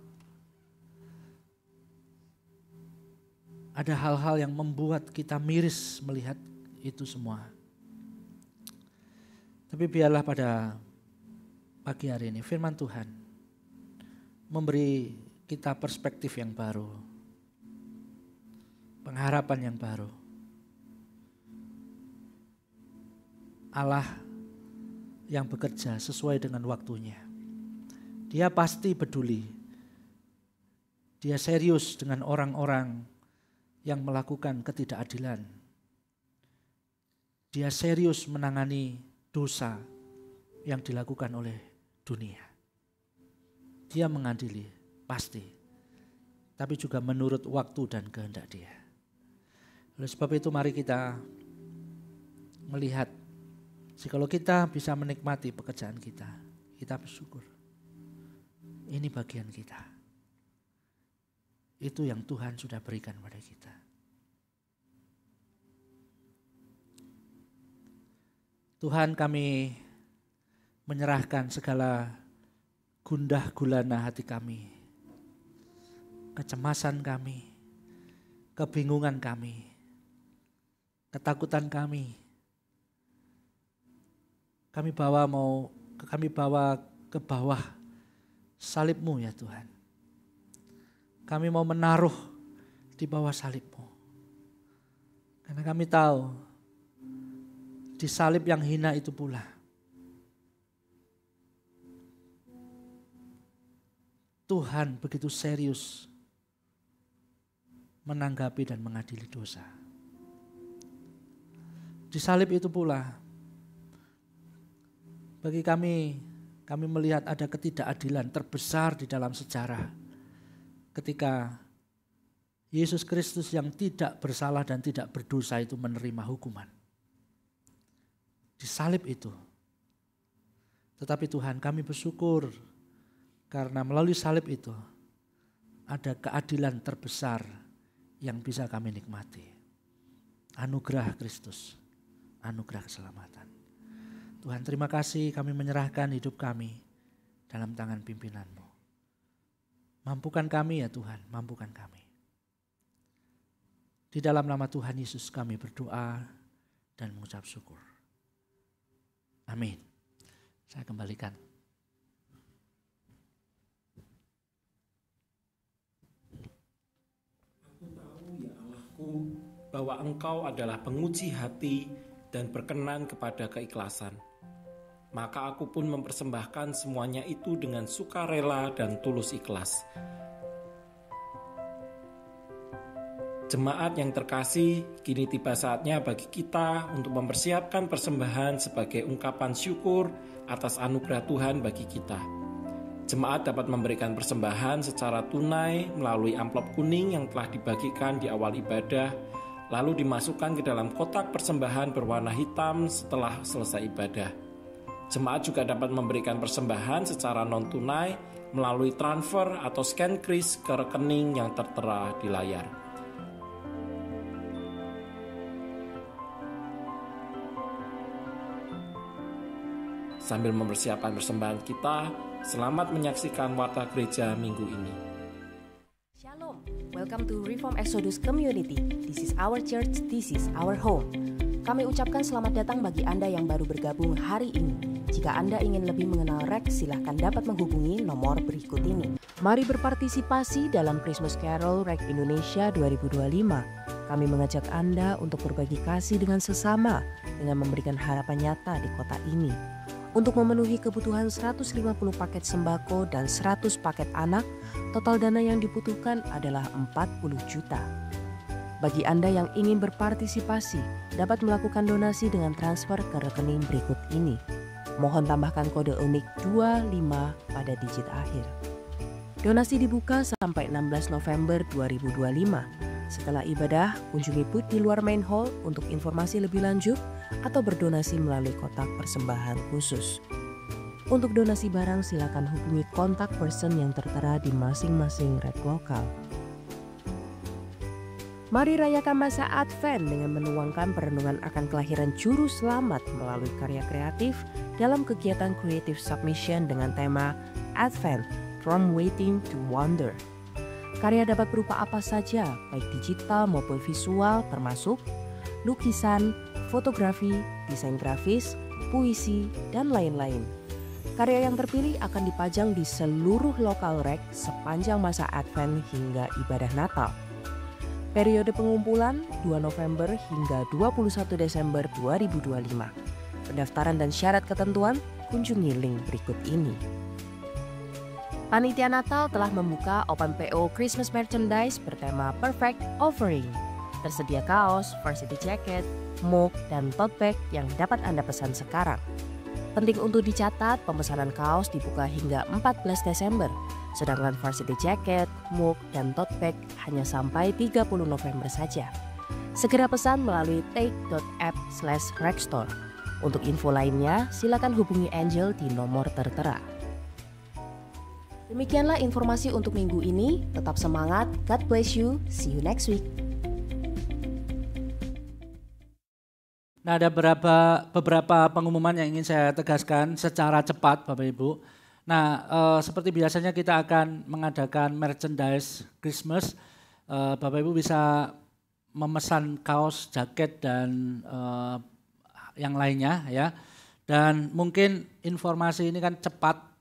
Ada hal-hal yang membuat kita miris melihat itu semua. Tapi biarlah pada pagi hari ini firman Tuhan memberi kita perspektif yang baru. Pengharapan yang baru. Allah yang bekerja sesuai dengan waktunya. Dia pasti peduli. Dia serius dengan orang-orang yang melakukan ketidakadilan. Dia serius menangani dosa yang dilakukan oleh dunia. Dia mengadili, pasti. Tapi juga menurut waktu dan kehendak dia. Oleh sebab itu mari kita melihat, jikalau kita bisa menikmati pekerjaan kita, kita bersyukur. Ini bagian kita. Itu yang Tuhan sudah berikan pada kita. Tuhan, kami menyerahkan segala gundah gulana hati kami, kecemasan kami, kebingungan kami, ketakutan kami. Kami bawa ke bawah salib-Mu ya Tuhan. Kami mau menaruh di bawah salib-Mu. Karena kami tahu di salib yang hina itu pula Tuhan begitu serius menanggapi dan mengadili dosa. Di salib itu pula bagi kami melihat ada ketidakadilan terbesar di dalam sejarah ketika Yesus Kristus yang tidak bersalah dan tidak berdosa itu menerima hukuman. Di salib itu. Tetapi Tuhan, kami bersyukur karena melalui salib itu ada keadilan terbesar yang bisa kami nikmati. Anugerah Kristus, anugerah keselamatan. Tuhan, terima kasih kami menyerahkan hidup kami dalam tangan pimpinan-Mu. Mampukan kami ya Tuhan, mampukan kami. Di dalam nama Tuhan Yesus kami berdoa dan mengucap syukur. Amin. Saya kembalikan. Aku tahu ya Allahku bahwa Engkau adalah penguji hati dan berkenan kepada keikhlasan. Maka aku pun mempersembahkan semuanya itu dengan sukarela dan tulus ikhlas. Jemaat yang terkasih, kini tiba saatnya bagi kita untuk mempersiapkan persembahan sebagai ungkapan syukur atas anugerah Tuhan bagi kita. Jemaat dapat memberikan persembahan secara tunai melalui amplop kuning yang telah dibagikan di awal ibadah, lalu dimasukkan ke dalam kotak persembahan berwarna hitam setelah selesai ibadah. Jemaat juga dapat memberikan persembahan secara non-tunai melalui transfer atau scan kris ke rekening yang tertera di layar. Sambil mempersiapkan persembahan kita, selamat menyaksikan Warta Gereja minggu ini. Shalom, welcome to Reform Exodus Community. This is our church, this is our home. Kami ucapkan selamat datang bagi Anda yang baru bergabung hari ini. Jika Anda ingin lebih mengenal REK, silahkan dapat menghubungi nomor berikut ini. Mari berpartisipasi dalam Christmas Carol REK Indonesia 2025. Kami mengajak Anda untuk berbagi kasih dengan sesama, dengan memberikan harapan nyata di kota ini. Untuk memenuhi kebutuhan 150 paket sembako dan 100 paket anak, total dana yang dibutuhkan adalah 40 juta. Bagi Anda yang ingin berpartisipasi, dapat melakukan donasi dengan transfer ke rekening berikut ini. Mohon tambahkan kode unik 25 pada digit akhir. Donasi dibuka sampai 16 November 2025. Setelah ibadah, kunjungi booth di luar main hall untuk informasi lebih lanjut atau berdonasi melalui kotak persembahan khusus. Untuk donasi barang, silakan hubungi kontak person yang tertera di masing-masing REK lokal. Mari rayakan masa Advent dengan menuangkan perenungan akan kelahiran Juru Selamat melalui karya kreatif dalam kegiatan Creative Submission dengan tema Advent, From Waiting to Wonder. Karya dapat berupa apa saja, baik digital maupun visual, termasuk lukisan, fotografi, desain grafis, puisi, dan lain-lain. Karya yang terpilih akan dipajang di seluruh lokal REK sepanjang masa Advent hingga ibadah Natal. Periode pengumpulan 2 November hingga 21 Desember 2025. Pendaftaran dan syarat ketentuan, kunjungi link berikut ini. Panitia Natal telah membuka Open PO Christmas Merchandise bertema Perfect Offering. Tersedia kaos, varsity jacket, mug, dan tote bag yang dapat Anda pesan sekarang. Penting untuk dicatat, pemesanan kaos dibuka hingga 14 Desember, sedangkan varsity jacket, mug, dan tote bag hanya sampai 30 November saja. Segera pesan melalui take.app/rekstore. Untuk info lainnya, silakan hubungi Angel di nomor tertera. Demikianlah informasi untuk minggu ini. Tetap semangat, God bless you, see you next week. Nah, ada beberapa pengumuman yang ingin saya tegaskan secara cepat Bapak Ibu. Nah, seperti biasanya kita akan mengadakan merchandise Christmas. Bapak Ibu bisa memesan kaos, jaket, dan yang lainnya ya. Dan mungkin informasi ini kan cepat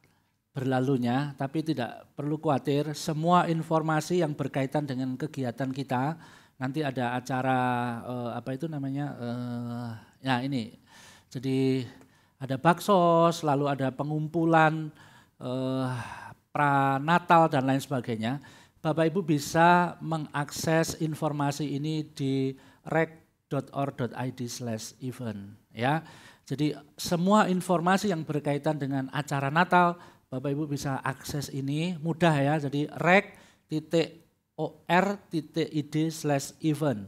berlalunya, tapi tidak perlu khawatir. Semua informasi yang berkaitan dengan kegiatan kita, nanti ada acara ya ini. Jadi ada baksos, lalu ada pengumpulan pra-Natal dan lain sebagainya. Bapak Ibu bisa mengakses informasi ini di rek.or.id/event ya. Jadi semua informasi yang berkaitan dengan acara Natal Bapak Ibu bisa akses ini, mudah ya, jadi rek.or.id/event.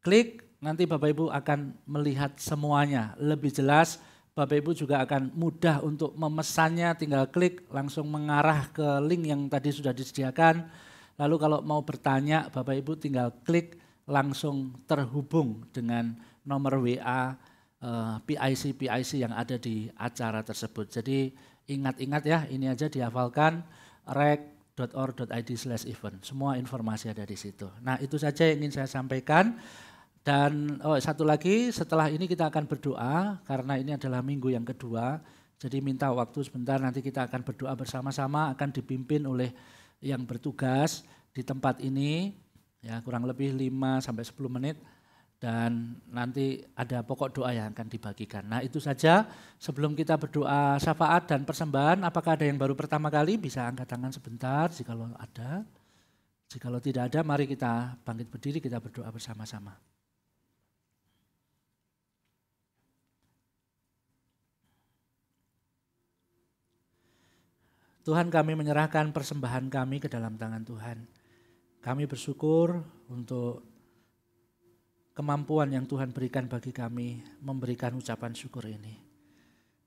Klik, nanti Bapak Ibu akan melihat semuanya lebih jelas. Bapak Ibu juga akan mudah untuk memesannya, tinggal klik langsung mengarah ke link yang tadi sudah disediakan. Lalu kalau mau bertanya, Bapak Ibu tinggal klik langsung terhubung dengan nomor WA PIC yang ada di acara tersebut. Jadi ingat-ingat ya, ini aja dihafalkan, rek.or.id/event. Semua informasi ada di situ. Nah, itu saja yang ingin saya sampaikan. Dan satu lagi, setelah ini kita akan berdoa karena ini adalah minggu yang kedua. Jadi minta waktu sebentar, nanti kita akan berdoa bersama-sama, akan dipimpin oleh yang bertugas di tempat ini ya, kurang lebih 5-10 menit. Dan nanti ada pokok doa yang akan dibagikan. Nah, itu saja. Sebelum kita berdoa syafaat dan persembahan, apakah ada yang baru pertama kali? Bisa angkat tangan sebentar jikalau ada. Jikalau tidak ada, mari kita bangkit berdiri, kita berdoa bersama-sama. Tuhan, kami menyerahkan persembahan kami ke dalam tangan Tuhan. Kami bersyukur untuk kemampuan yang Tuhan berikan bagi kami memberikan ucapan syukur ini.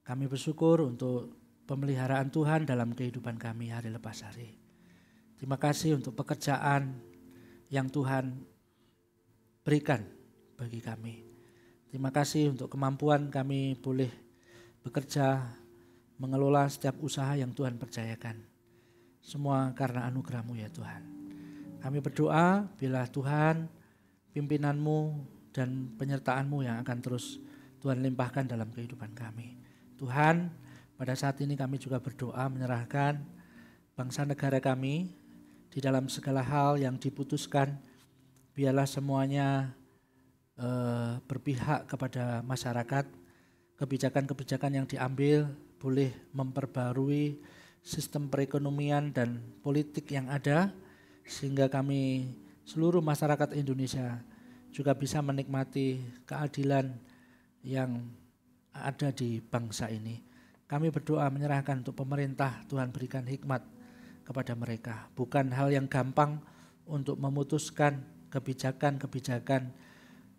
Kami bersyukur untuk pemeliharaan Tuhan dalam kehidupan kami hari lepas hari. Terima kasih untuk pekerjaan yang Tuhan berikan bagi kami. Terima kasih untuk kemampuan kami boleh bekerja, mengelola setiap usaha yang Tuhan percayakan. Semua karena anugerah-Mu ya Tuhan. Kami berdoa bila Tuhan pimpinan-Mu dan penyertaan-Mu yang akan terus Tuhan limpahkan dalam kehidupan kami. Tuhan, pada saat ini kami juga berdoa menyerahkan bangsa negara kami di dalam segala hal yang diputuskan. Biarlah semuanya berpihak kepada masyarakat. Kebijakan-kebijakan yang diambil boleh memperbarui sistem perekonomian dan politik yang ada, sehingga kami seluruh masyarakat Indonesia juga bisa menikmati keadilan yang ada di bangsa ini. Kami berdoa menyerahkan untuk pemerintah, Tuhan berikan hikmat kepada mereka. Bukan hal yang gampang untuk memutuskan kebijakan-kebijakan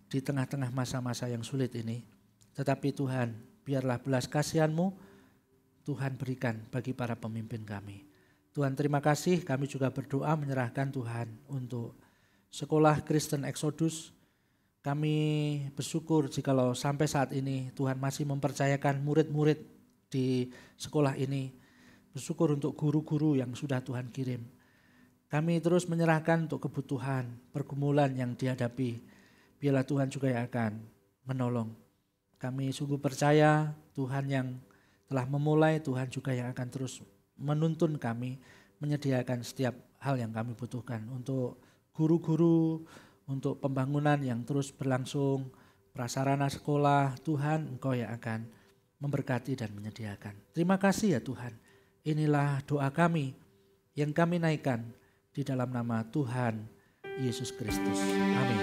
di tengah-tengah masa-masa yang sulit ini. Tetapi Tuhan, biarlah belas kasihan-Mu Tuhan berikan bagi para pemimpin kami. Tuhan, terima kasih, kami juga berdoa menyerahkan Tuhan untuk sekolah Kristen Exodus. Kami bersyukur jikalau sampai saat ini Tuhan masih mempercayakan murid-murid di sekolah ini. Bersyukur untuk guru-guru yang sudah Tuhan kirim. Kami terus menyerahkan untuk kebutuhan, pergumulan yang dihadapi. Biarlah Tuhan juga yang akan menolong. Kami sungguh percaya Tuhan yang telah memulai, Tuhan juga yang akan terus menuntun kami, menyediakan setiap hal yang kami butuhkan untuk guru-guru, untuk pembangunan yang terus berlangsung, prasarana sekolah. Tuhan, Engkau yang akan memberkati dan menyediakan. Terima kasih ya Tuhan. Inilah doa kami yang kami naikkan di dalam nama Tuhan Yesus Kristus. Amin.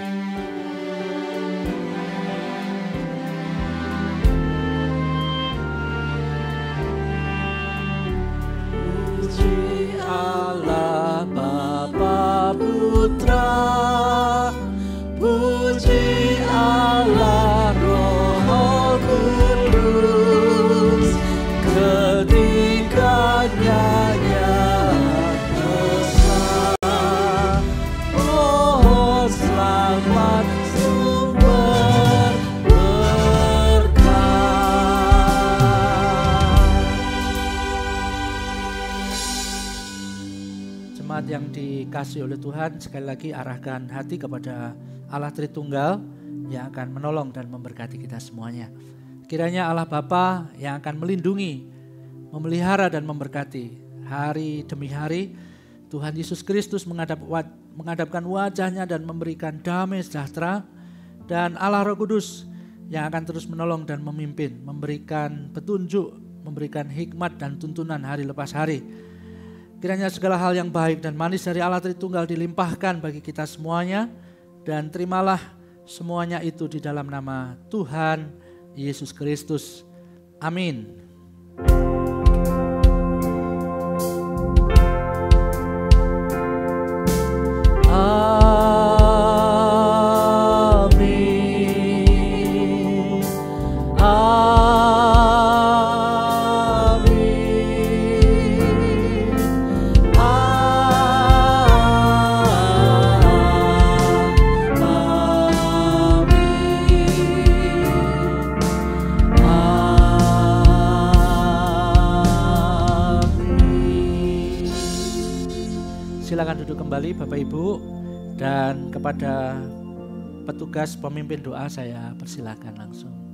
Allah Bapa Putra, puji Allah Roh Kudus, ketiganya besar. Oh selamat sumber berkah. Jemaat yang dikasihi oleh Tuhan, sekali lagi arahkan hati kepada Allah Tritunggal yang akan menolong dan memberkati kita semuanya. Kiranya Allah Bapa yang akan melindungi, memelihara dan memberkati hari demi hari. Tuhan Yesus Kristus menghadapkan wajahnya dan memberikan damai sejahtera. Dan Allah Roh Kudus yang akan terus menolong dan memimpin, memberikan petunjuk, memberikan hikmat dan tuntunan hari lepas hari. Kiranya segala hal yang baik dan manis dari Allah Tritunggal dilimpahkan bagi kita semuanya. Dan terimalah semuanya itu di dalam nama Tuhan Yesus Kristus. Amin. Silakan duduk kembali Bapak Ibu, dan kepada petugas pemimpin doa saya persilakan langsung.